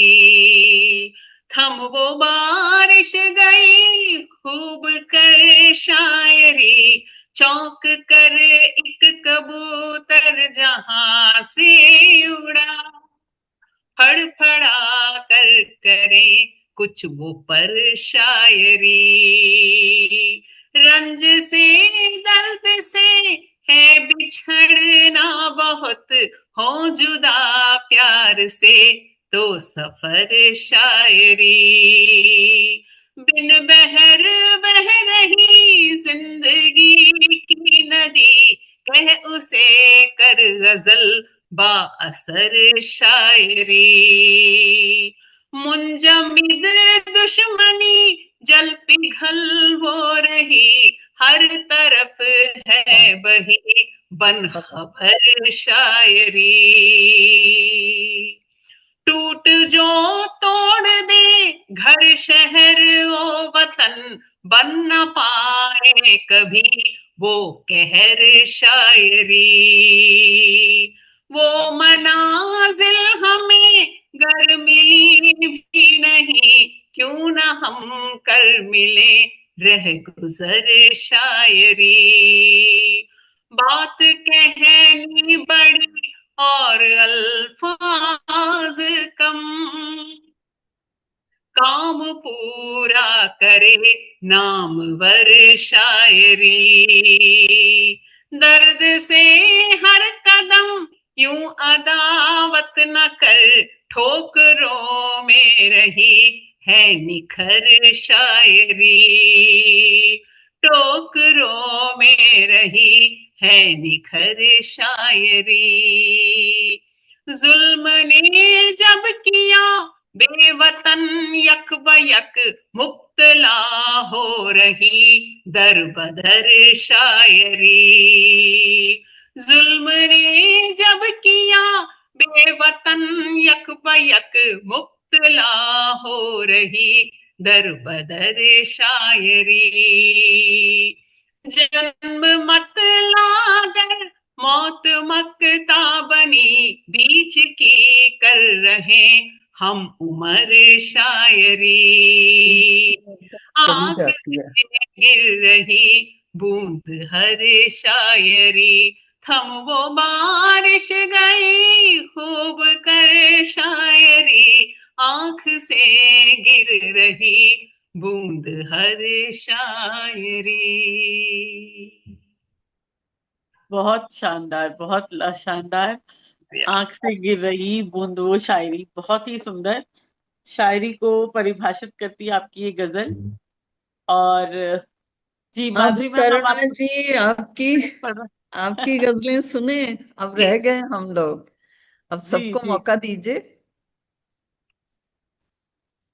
थम वो बारिश गई खूब कर शायरी, चौंक कर एक कबूतर जहां से उड़ा, फड़फड़ा कर करे कुछ वो पर शायरी, रंज से दर्द से है बिछड़ना बहुत, हो जुदा प्यार से, तो सफर शायरी। बिन बहर बह रही जिंदगी की नदी, कह उसे कर गजल बाअसर शायरी। मुंजमिद दुश्मनी जल पिघल वो रही, हर तरफ है वही बन खबर शायरी। टूट जो तोड़ दे घर शहर ओ वतन, बन न पाए कभी वो कहर शायरी। वो मनाजिल हमें गर मिली भी नहीं, क्यों न हम कर मिले रह गुजर शायरी। बात कहनी बड़ी और अल्फाज कम, काम पूरा करे नामवर शायरी। दर्द से हर कदम यूं अदावत न कर, ठोकरों में रही है निखर शायरी। ठोकरों में रही है निखर शायरी। जुल्म ने जब किया बेवतन यक बयक, मुब्तला हो रही दर बदर शायरी। जुल्म ने जब किया बेवतन यक बयक, मुब्तला हो रही दर बदर शायरी। जन्म मत लागर मौत मकता बनी, बीच की कर रहे हम उमर शायरी। आंख से गिर रही बूंद हर शायरी, थम वो बारिश गई खूब कर शायरी। आंख से गिर रही बूंद हर शायरी। बहुत शानदार, बहुत शानदार। आंख से गिर रही बूंद वो शायरी, बहुत ही सुंदर शायरी को परिभाषित करती है आपकी ये गजल। और जी अब माधुरी मैम, अब तरुणा आप जी आपकी गजलें सुने, अब रह गए हम लोग, अब जी सबको जी मौका दीजिए।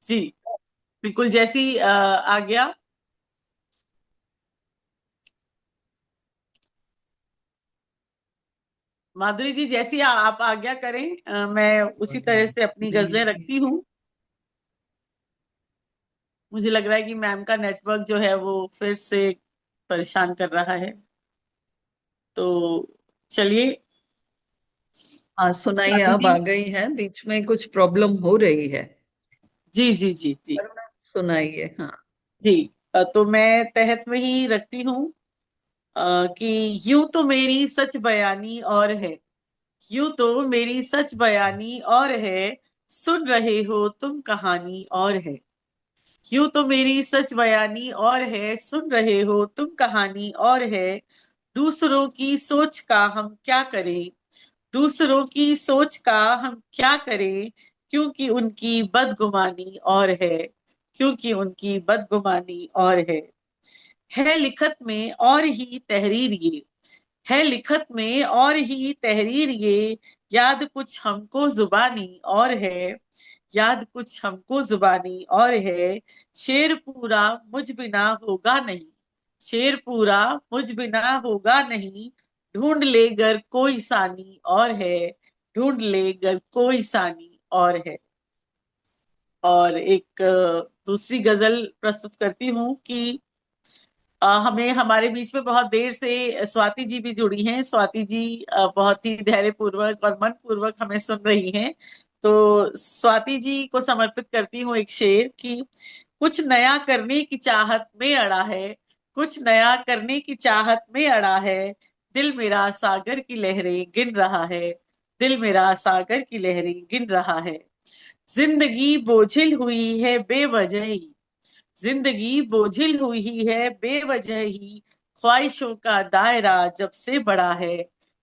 जी बिल्कुल, जैसी आ गया। माधुरी जी, जैसी आप आज्ञा करें, मैं उसी तरह से अपनी गजलें रखती हूँ। मुझे लग रहा है कि मैम का नेटवर्क जो है वो फिर से परेशान कर रहा है, तो चलिए। हाँ सुनाइए, स्वाति अब जी। आ गई है, बीच में कुछ प्रॉब्लम हो रही है। जी जी जी जी सुनाइए। हाँ जी। तो मैं तहत में ही रखती हूँ कि यूं तो मेरी सच बयानी और है, यूं तो मेरी सच बयानी और है, सुन रहे हो तुम कहानी और है। यूं तो मेरी सच बयानी और है, सुन रहे हो तुम कहानी और है। दूसरों की सोच का हम क्या करें, दूसरों की सोच का हम क्या करें, क्योंकि उनकी बदगुमानी और है, क्योंकि उनकी बदगुमानी और है लिखत में और ही तहरीर ये, है लिखत में और ही तहरीर ये। याद कुछ हमको जुबानी और है, याद कुछ हमको जुबानी और है। शेर पूरा मुझ बिना होगा नहीं, शेर पूरा मुझ बिना होगा नहीं। ढूंढ ले गर कोई सानी और है, ढूंढ ले गर कोई सानी और है। और एक दूसरी गजल प्रस्तुत करती हूँ कि हमें हमारे बीच में बहुत देर से स्वाति जी भी जुड़ी हैं। स्वाति जी बहुत ही धैर्य पूर्वक और मन पूर्वक हमें सुन रही हैं। तो स्वाति जी को समर्पित करती हूँ एक शेर कि कुछ नया करने की चाहत में अड़ा है, कुछ नया करने की चाहत में अड़ा है। दिल मेरा सागर की लहरें गिन रहा है, दिल मेरा सागर की लहरें गिन रहा है। जिंदगी बोझिल हुई है बेवजह ही, जिंदगी बोझिल हुई है बेवजह ही। ख्वाहिशों का दायरा जब से बड़ा है,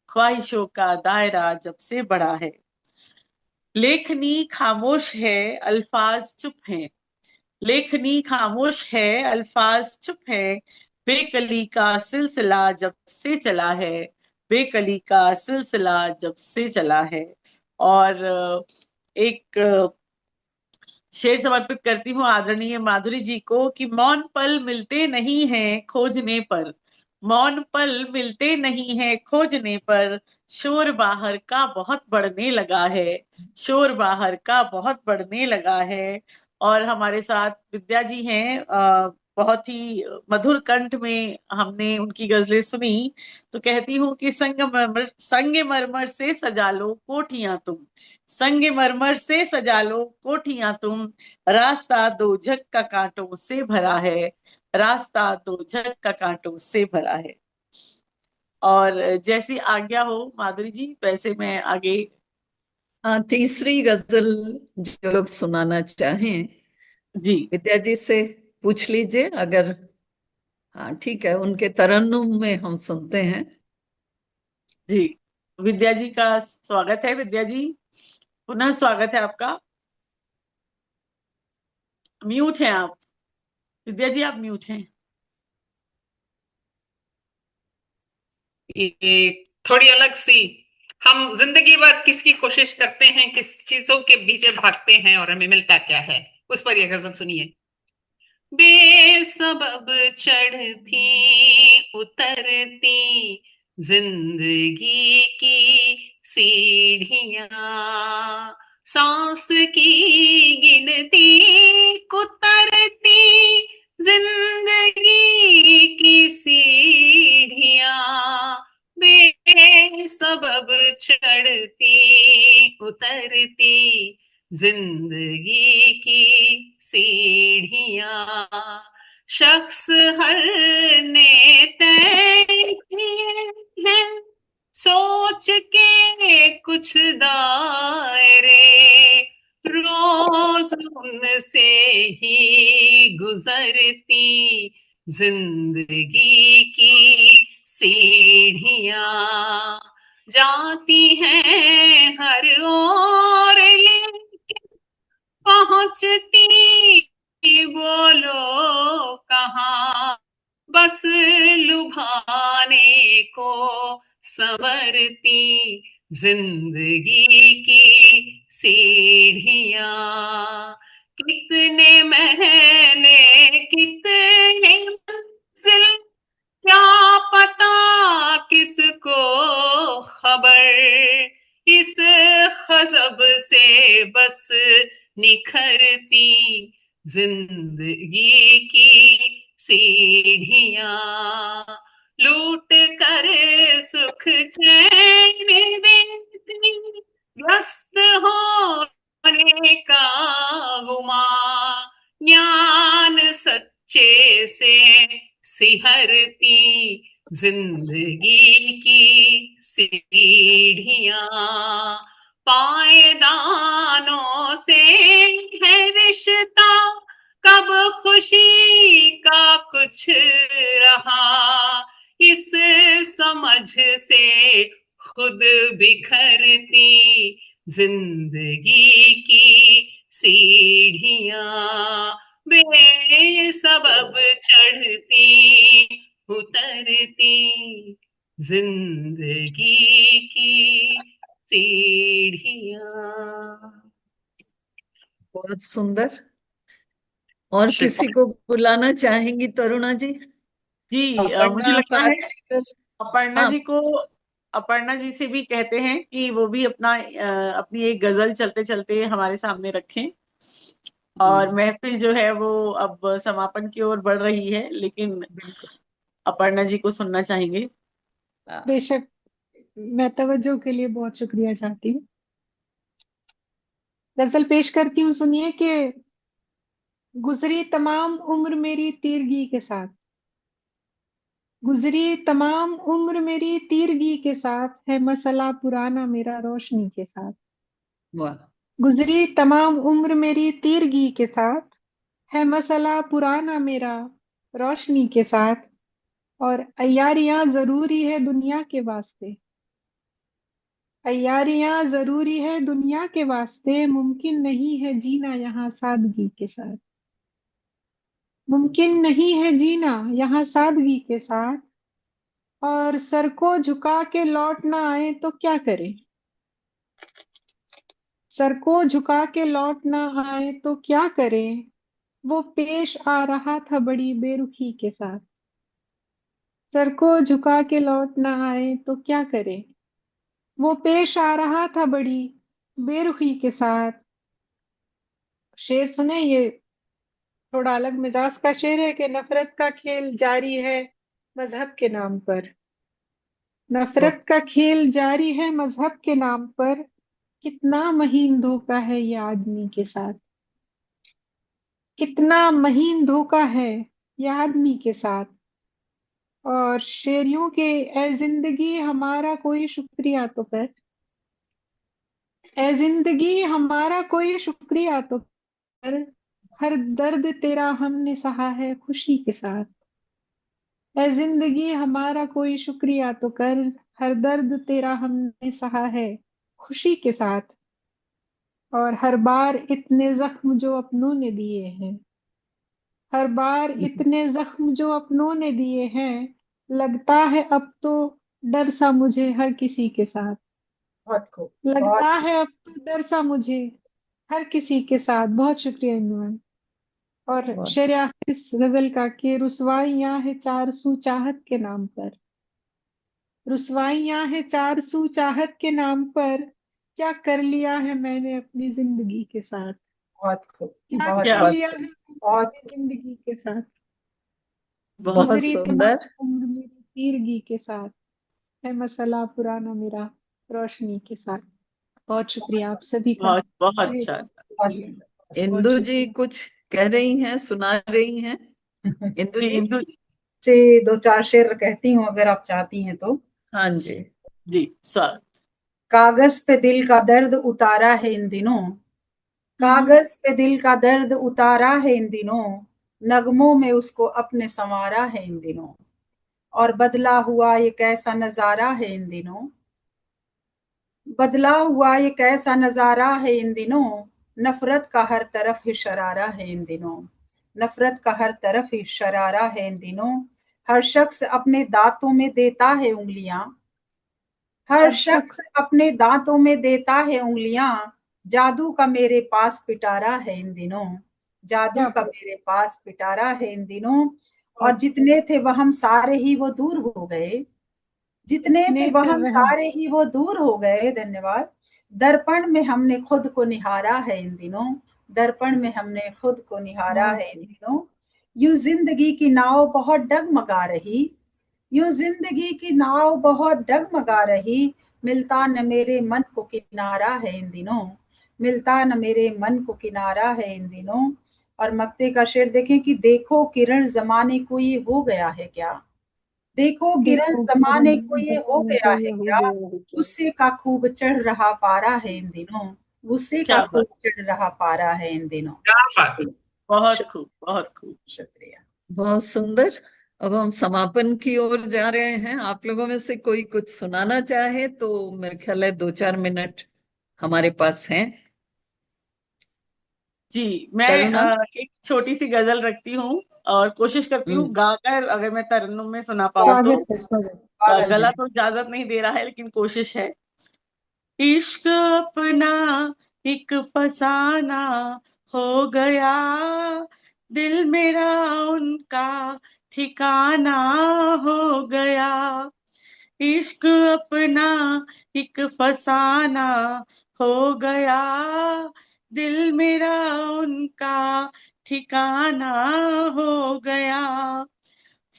ख्वाहिशों का दायरा जब से बड़ा है। लेखनी खामोश है, अल्फाज चुप हैं, लेखनी खामोश है, अल्फाज चुप है, बेकली का सिलसिला जब से चला है, बेकली का सिलसिला जब से चला है। और एक शेर समर्पित करती हूँ आदरणीय माधुरी जी को कि मौन पल मिलते नहीं हैं खोजने पर, मौन पल मिलते नहीं हैं खोजने पर, शोर बाहर का बहुत बढ़ने लगा है, शोर बाहर का बहुत बढ़ने लगा है। और हमारे साथ विद्या जी हैं, बहुत ही मधुर कंठ में हमने उनकी गजलें सुनी। तो कहती हूँ कि संगमरमर से सजा लो कोठियां तुम, संगमरमर से सजा लो कोठियां तुम, रास्ता दो जग का कांटों से भरा है, रास्ता दो जग का कांटों से भरा है। और जैसी आज्ञा हो माधुरी जी, वैसे मैं आगे। हाँ, तीसरी गजल जो लोग सुनाना चाहें जी विद्या जी से पूछ लीजिए, अगर हाँ ठीक है, उनके तरन्नुम में हम सुनते हैं। जी, विद्या जी का स्वागत है। विद्या जी, पुनः स्वागत है आपका। म्यूट हैं आप, विद्या जी आप म्यूट हैं। ये थोड़ी अलग सी, हम जिंदगी भर किसकी कोशिश करते हैं, किस चीजों के पीछे भागते हैं और हमें मिलता क्या है, उस पर यह गजल सुनिए। बेसबब चढ़ती उतरती जिंदगी की सीढ़ियां, सांस की गिनती कुतरती जिंदगी की सीढ़ियां, बेसबब चढ़ती उतरती जिंदगी की सीढ़ियां, शख्स हर ने तय किए हैं सोच के कुछ दायरे, रोज उनसे ही गुजरती जिंदगी की सीढ़ियां, जाती हैं हर ओर लेकिन पहुंचती बोलो कहाँ, बस लुभाने को संवरती जिंदगी की सीढ़ियां, कितने महले कितने मंजिल क्या पता किसको खबर, इस खजब से बस निखरती जिंदगी की सीढ़ियां, लूट कर सुख चैन देती व्यस्त होने का गुमा, ज्ञान सच्चे से सिहरती जिंदगी की सीढ़ियां, पायदानों से है रिश्ता कब खुशी का कुछ रहा, इस समझ से खुद बिखरती जिंदगी की सीढ़ियां, बेसबब चढ़ती उतरती जिंदगी की सीढ़ियां। बहुत सुंदर। और किसी को बुलाना चाहेंगी तरुणा जी? जी मुझे अपर्णा लगता है पाटकर। अपर्णा हाँ, जी को, अपर्णा जी से भी कहते हैं कि वो भी अपना अपनी एक गजल चलते चलते हमारे सामने रखें। और महफिल जो है वो अब समापन की ओर बढ़ रही है, लेकिन बिल्कुल। अपर्णा जी को सुनना चाहेंगे। बेशक, मैं तवज्जो के लिए बहुत शुक्रिया चाहती हूँ। गजल पेश करती हूँ, सुनिए कि गुजरी तमाम उम्र मेरी तीरगी के साथ, गुजरी तमाम उम्र मेरी तीरगी के साथ, है मसला पुराना मेरा रोशनी के साथ, वाह, गुजरी तमाम उम्र मेरी तीरगी के साथ, है मसला पुराना मेरा रोशनी के साथ, और अय्यारियां जरूरी है दुनिया के वास्ते, अय्यारियां जरूरी है दुनिया के वास्ते, मुमकिन नहीं है जीना यहाँ सादगी के साथ, मुमकिन नहीं है जीना यहाँ सादगी के साथ। और सर को झुका के लौट ना आए तो क्या करें, सर को झुका के लौट ना आए तो क्या करें, वो पेश आ रहा था बड़ी बेरुखी के साथ, सर को झुका के लौट ना आए तो क्या करें, वो पेश आ रहा था बड़ी बेरुखी के साथ। शेर सुने, ये थोड़ा अलग मिजाज का शेर है कि नफरत का खेल जारी है मजहब के नाम पर, नफरत का खेल जारी है मजहब के नाम पर, कितना महीन धोखा है ये आदमी के साथ, कितना महीन धोखा है ये आदमी के साथ। और शेरियों के ए जिंदगी हमारा कोई शुक्रिया तो कर, ए जिंदगी हमारा कोई शुक्रिया तो कर, हर दर्द तेरा हमने सहा है खुशी के साथ, ए जिंदगी हमारा कोई शुक्रिया तो कर, हर दर्द तेरा हमने सहा है खुशी के साथ। और हर बार इतने जख्म जो अपनों ने दिए हैं, हर बार इतने जख्म जो अपनों ने दिए हैं, लगता है अब तो डर सा मुझे हर किसी के साथ, बहुत खूब, बहुत लगता है अब तो डर सा मुझे हर किसी के साथ। बहुत शुक्रिया इमरान। और बहुत शेर आखिर इस गजल का कि रुसवाइयां है चार सू चाहत के नाम पर, रुसवाइयां है चार सू चाहत के नाम पर, क्या कर लिया है मैंने अपनी जिंदगी के साथ, बहुत खूब, क्या बहुत क्या कर बात लिया है। है बहुत अपनी जिंदगी के साथ, बहुत गुजरी सुंदर। तमाम उम्र मेरी तीरगी के साथ, है मसला पुराना मेरा रोशनी के साथ। बहुत शुक्रिया आप सभी का। बहुत बहुत तहे अच्छा। दिल से बहुत शुक्रिया। सुंदर, बहुत बहुत इंदु जी शुक्रिया। कुछ कह रही हैं, सुना रही हैं? सुंदर। इंदु जी जी। इंदु से दो चार शेर कहती हूँ अगर आप चाहती हैं तो। हाँ जी। जी स्वागत। कागज पे दिल का दर्द उतारा है इन दिनों, कागज पे दिल का दर्द उतारा है इन दिनों, नगमों में उसको अपने संवारा है इन दिनों, और बदला हुआ ये कैसा नजारा है इन दिनों, बदला हुआ ये कैसा नजारा है इन दिनों, नफरत का हर तरफ ही शरारा है इन दिनों, नफरत का हर तरफ ही शरारा है इन दिनों, हर शख्स अपने दांतों में देता है उंगलियां, हर हर शख्स शख्स। अपने दांतों में देता है उंगलियां, जादू का मेरे पास पिटारा है इन दिनों, जादू क्या का बात। मेरे पास पिटारा है इन दिनों, और बहुत जितने थे वह हम सारे ही वो दूर हो गए, जितने थे इतने वह थे हम वह। सारे ही वो दूर हो गए। धन्यवाद। दर्पण में हमने खुद को निहारा है इन दिनों, दर्पण में हमने खुद को निहारा बहुत है इन दिनों, यूं जिंदगी की नाव बहुत डगमगा रही, यूं जिंदगी की नाव बहुत डगमगा रही, मिलता न मेरे मन को किनारा है इन दिनों, मिलता न मेरे मन को किनारा है इन दिनों। और मक्ते का शेर देखें कि देखो किरण जमाने को ये हो गया है क्या, देखो किरण देखो जमाने किरण को ये हो जमाने गया को है ये हो क्या, गया है क्या। गुस्से का खूब चढ़ रहा पारा है इन दिनों, गुस्से का क्या बात। खूब चढ़ रहा पारा है इन दिनों। क्या बात। शुक्रिया, बहुत खूब शुक्रिया, बहुत खूब। शुक्रिया। बहुत सुंदर। अब हम समापन की ओर जा रहे हैं। आप लोगों में से कोई कुछ सुनाना चाहे तो मेरे ख्याल है 2-4 मिनट हमारे पास हैं। जी मैं करुणा। एक छोटी सी गजल रखती हूँ और कोशिश करती हूँ हम्म। गाकर अगर मैं तरन्नुम में सुना पाऊँ तो। स्वागत है, स्वागत। स्वागत गला है। तो इजाजत नहीं दे रहा है लेकिन कोशिश है। इश्क अपना एक फसाना हो गया, दिल मेरा उनका ठिकाना हो गया, इश्क अपना एक फसाना हो गया, दिल मेरा उनका ठिकाना हो गया,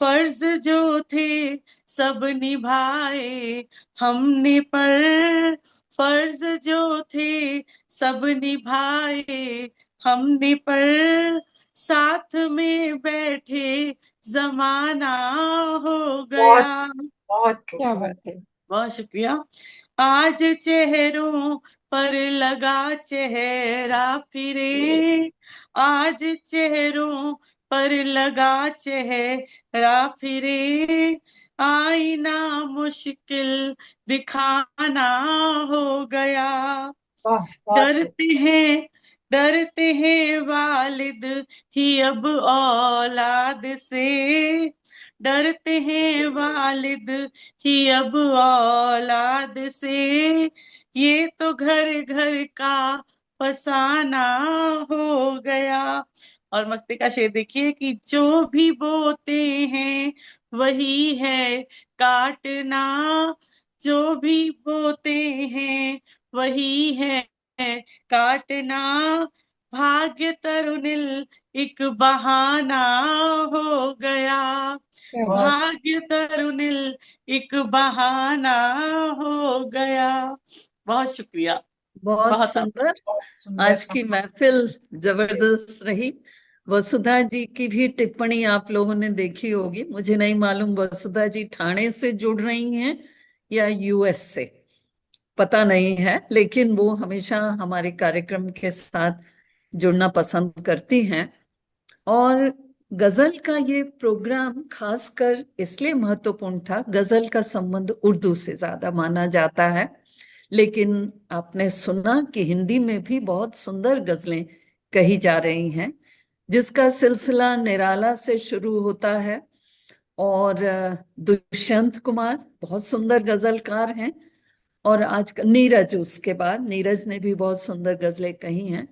फर्ज जो थे सब निभाए हमने पर, फर्ज जो थे सब निभाए हमने पर, साथ में बैठे जमाना हो बहुत गया। बहुत खूब, क्या बहुत बात है। बहुत शुक्रिया। आज चेहरों पर लगा चेहरा फिरे, आज चेहरों पर लगा चेहरा फिरे, आईना मुश्किल दिखाना हो गया। वाह, बहुत डरते हैं वालिद ही अब औलाद से, डरते हैं वालिद ही अब औलाद से, ये तो घर घर का फसाना हो गया। और मक्ते का शेर देखिए कि जो भी बोते हैं वही है काटना, जो भी बोते हैं वही है काटना, भाग्य तरुणिल एक बहाना हो गया, क्या बात। भाग्य तरुणिल एक बहाना हो गया। बहुत शुक्रिया। बहुत बहुत सुंदर। सुंदर आज की महफिल जबरदस्त रही। वसुधा जी की भी टिप्पणी आप लोगों ने देखी होगी। मुझे नहीं मालूम वसुधा जी ठाणे से जुड़ रही हैं या यूएस से, पता नहीं है, लेकिन वो हमेशा हमारे कार्यक्रम के साथ जुड़ना पसंद करती हैं। और गजल का ये प्रोग्राम खासकर इसलिए महत्वपूर्ण था, गजल का संबंध उर्दू से ज्यादा माना जाता है, लेकिन आपने सुना कि हिंदी में भी बहुत सुंदर गजलें कही जा रही हैं, जिसका सिलसिला निराला से शुरू होता है। और दुष्यंत कुमार बहुत सुंदर गजलकार हैं, और आज नीरज, उसके बाद नीरज ने भी बहुत सुंदर गजलें कही हैं,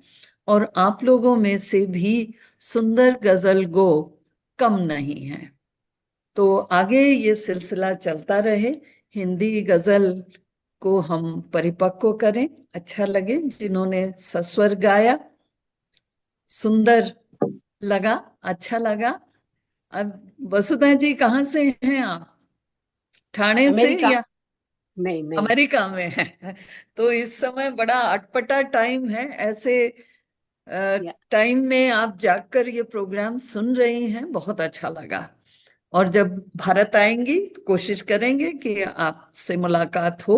और आप लोगों में से भी सुंदर गजल गो कम नहीं है। तो आगे ये सिलसिला चलता रहे, हिंदी गजल को हम परिपक्व करें, अच्छा लगे। जिन्होंने सस्वर गाया सुंदर लगा, अच्छा लगा। अब वसुधा जी कहाँ से हैं आप? ठाणे से अमेरिका। या नहीं अमेरिका में है? तो इस समय बड़ा अटपटा टाइम है, ऐसे या टाइम में आप जाकर ये प्रोग्राम सुन रही हैं, बहुत अच्छा लगा। और जब भारत आएंगी तो कोशिश करेंगे कि आपसे मुलाकात हो।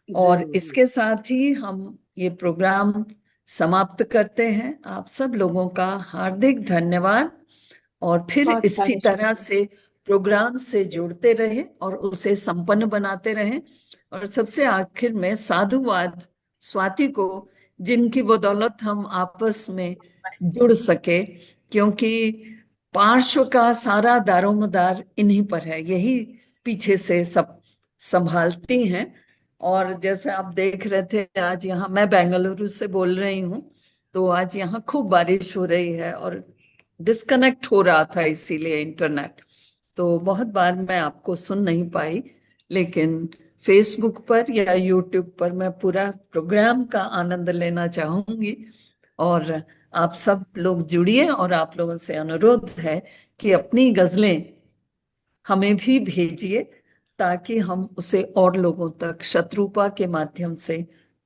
और जरूर। इसके साथ ही हम ये प्रोग्राम समाप्त करते हैं। आप सब लोगों का हार्दिक धन्यवाद, और फिर बहुत इसी सारा तरह से प्रोग्राम से जुड़ते रहे और उसे संपन्न बनाते रहे। और सबसे आखिर में साधुवाद स्वाति को, जिनकी बदौलत हम आपस में जुड़ सके, क्योंकि पार्श्व का सारा दारोमदार इन्हीं पर है, यही पीछे से सब संभालती हैं। और जैसे आप देख रहे थे, आज यहाँ मैं बेंगलुरु से बोल रही हूँ, तो आज यहाँ खूब बारिश हो रही है और डिस्कनेक्ट हो रहा था इसीलिए इंटरनेट, तो बहुत बार मैं आपको सुन नहीं पाई। लेकिन फेसबुक पर या यूट्यूब पर मैं पूरा प्रोग्राम का आनंद लेना चाहूंगी। और आप सब लोग जुड़िए, और आप लोगों से अनुरोध है कि अपनी गजलें हमें भी भेजिए, ताकि हम उसे और लोगों तक शत्रुपा के माध्यम से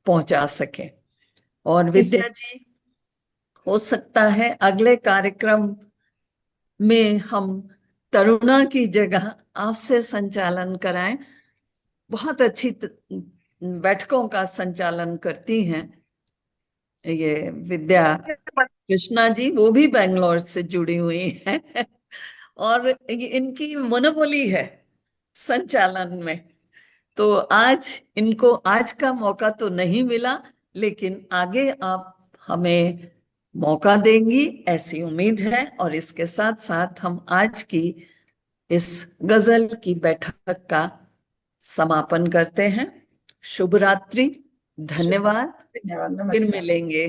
पहुंचा सकें। और विद्या जी, हो सकता है अगले कार्यक्रम में हम तरुणा की जगह आपसे संचालन कराएं। बहुत अच्छी बैठकों का संचालन करती हैं ये विद्या कृष्णा जी, वो भी बेंगलोर से जुड़ी हुई हैं और इनकी मोनोपोली है संचालन में। तो आज इनको आज का मौका तो नहीं मिला, लेकिन आगे आप हमें मौका देंगी ऐसी उम्मीद है। और इसके साथ साथ हम आज की इस गजल की बैठक का समापन करते हैं। शुभ रात्रि, धन्यवाद, धन्यवाद, फिर नमस्कार। मिलेंगे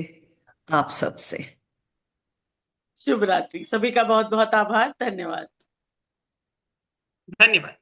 आप सबसे। शुभ रात्रि, सभी का बहुत बहुत आभार, धन्यवाद। धन्यवाद।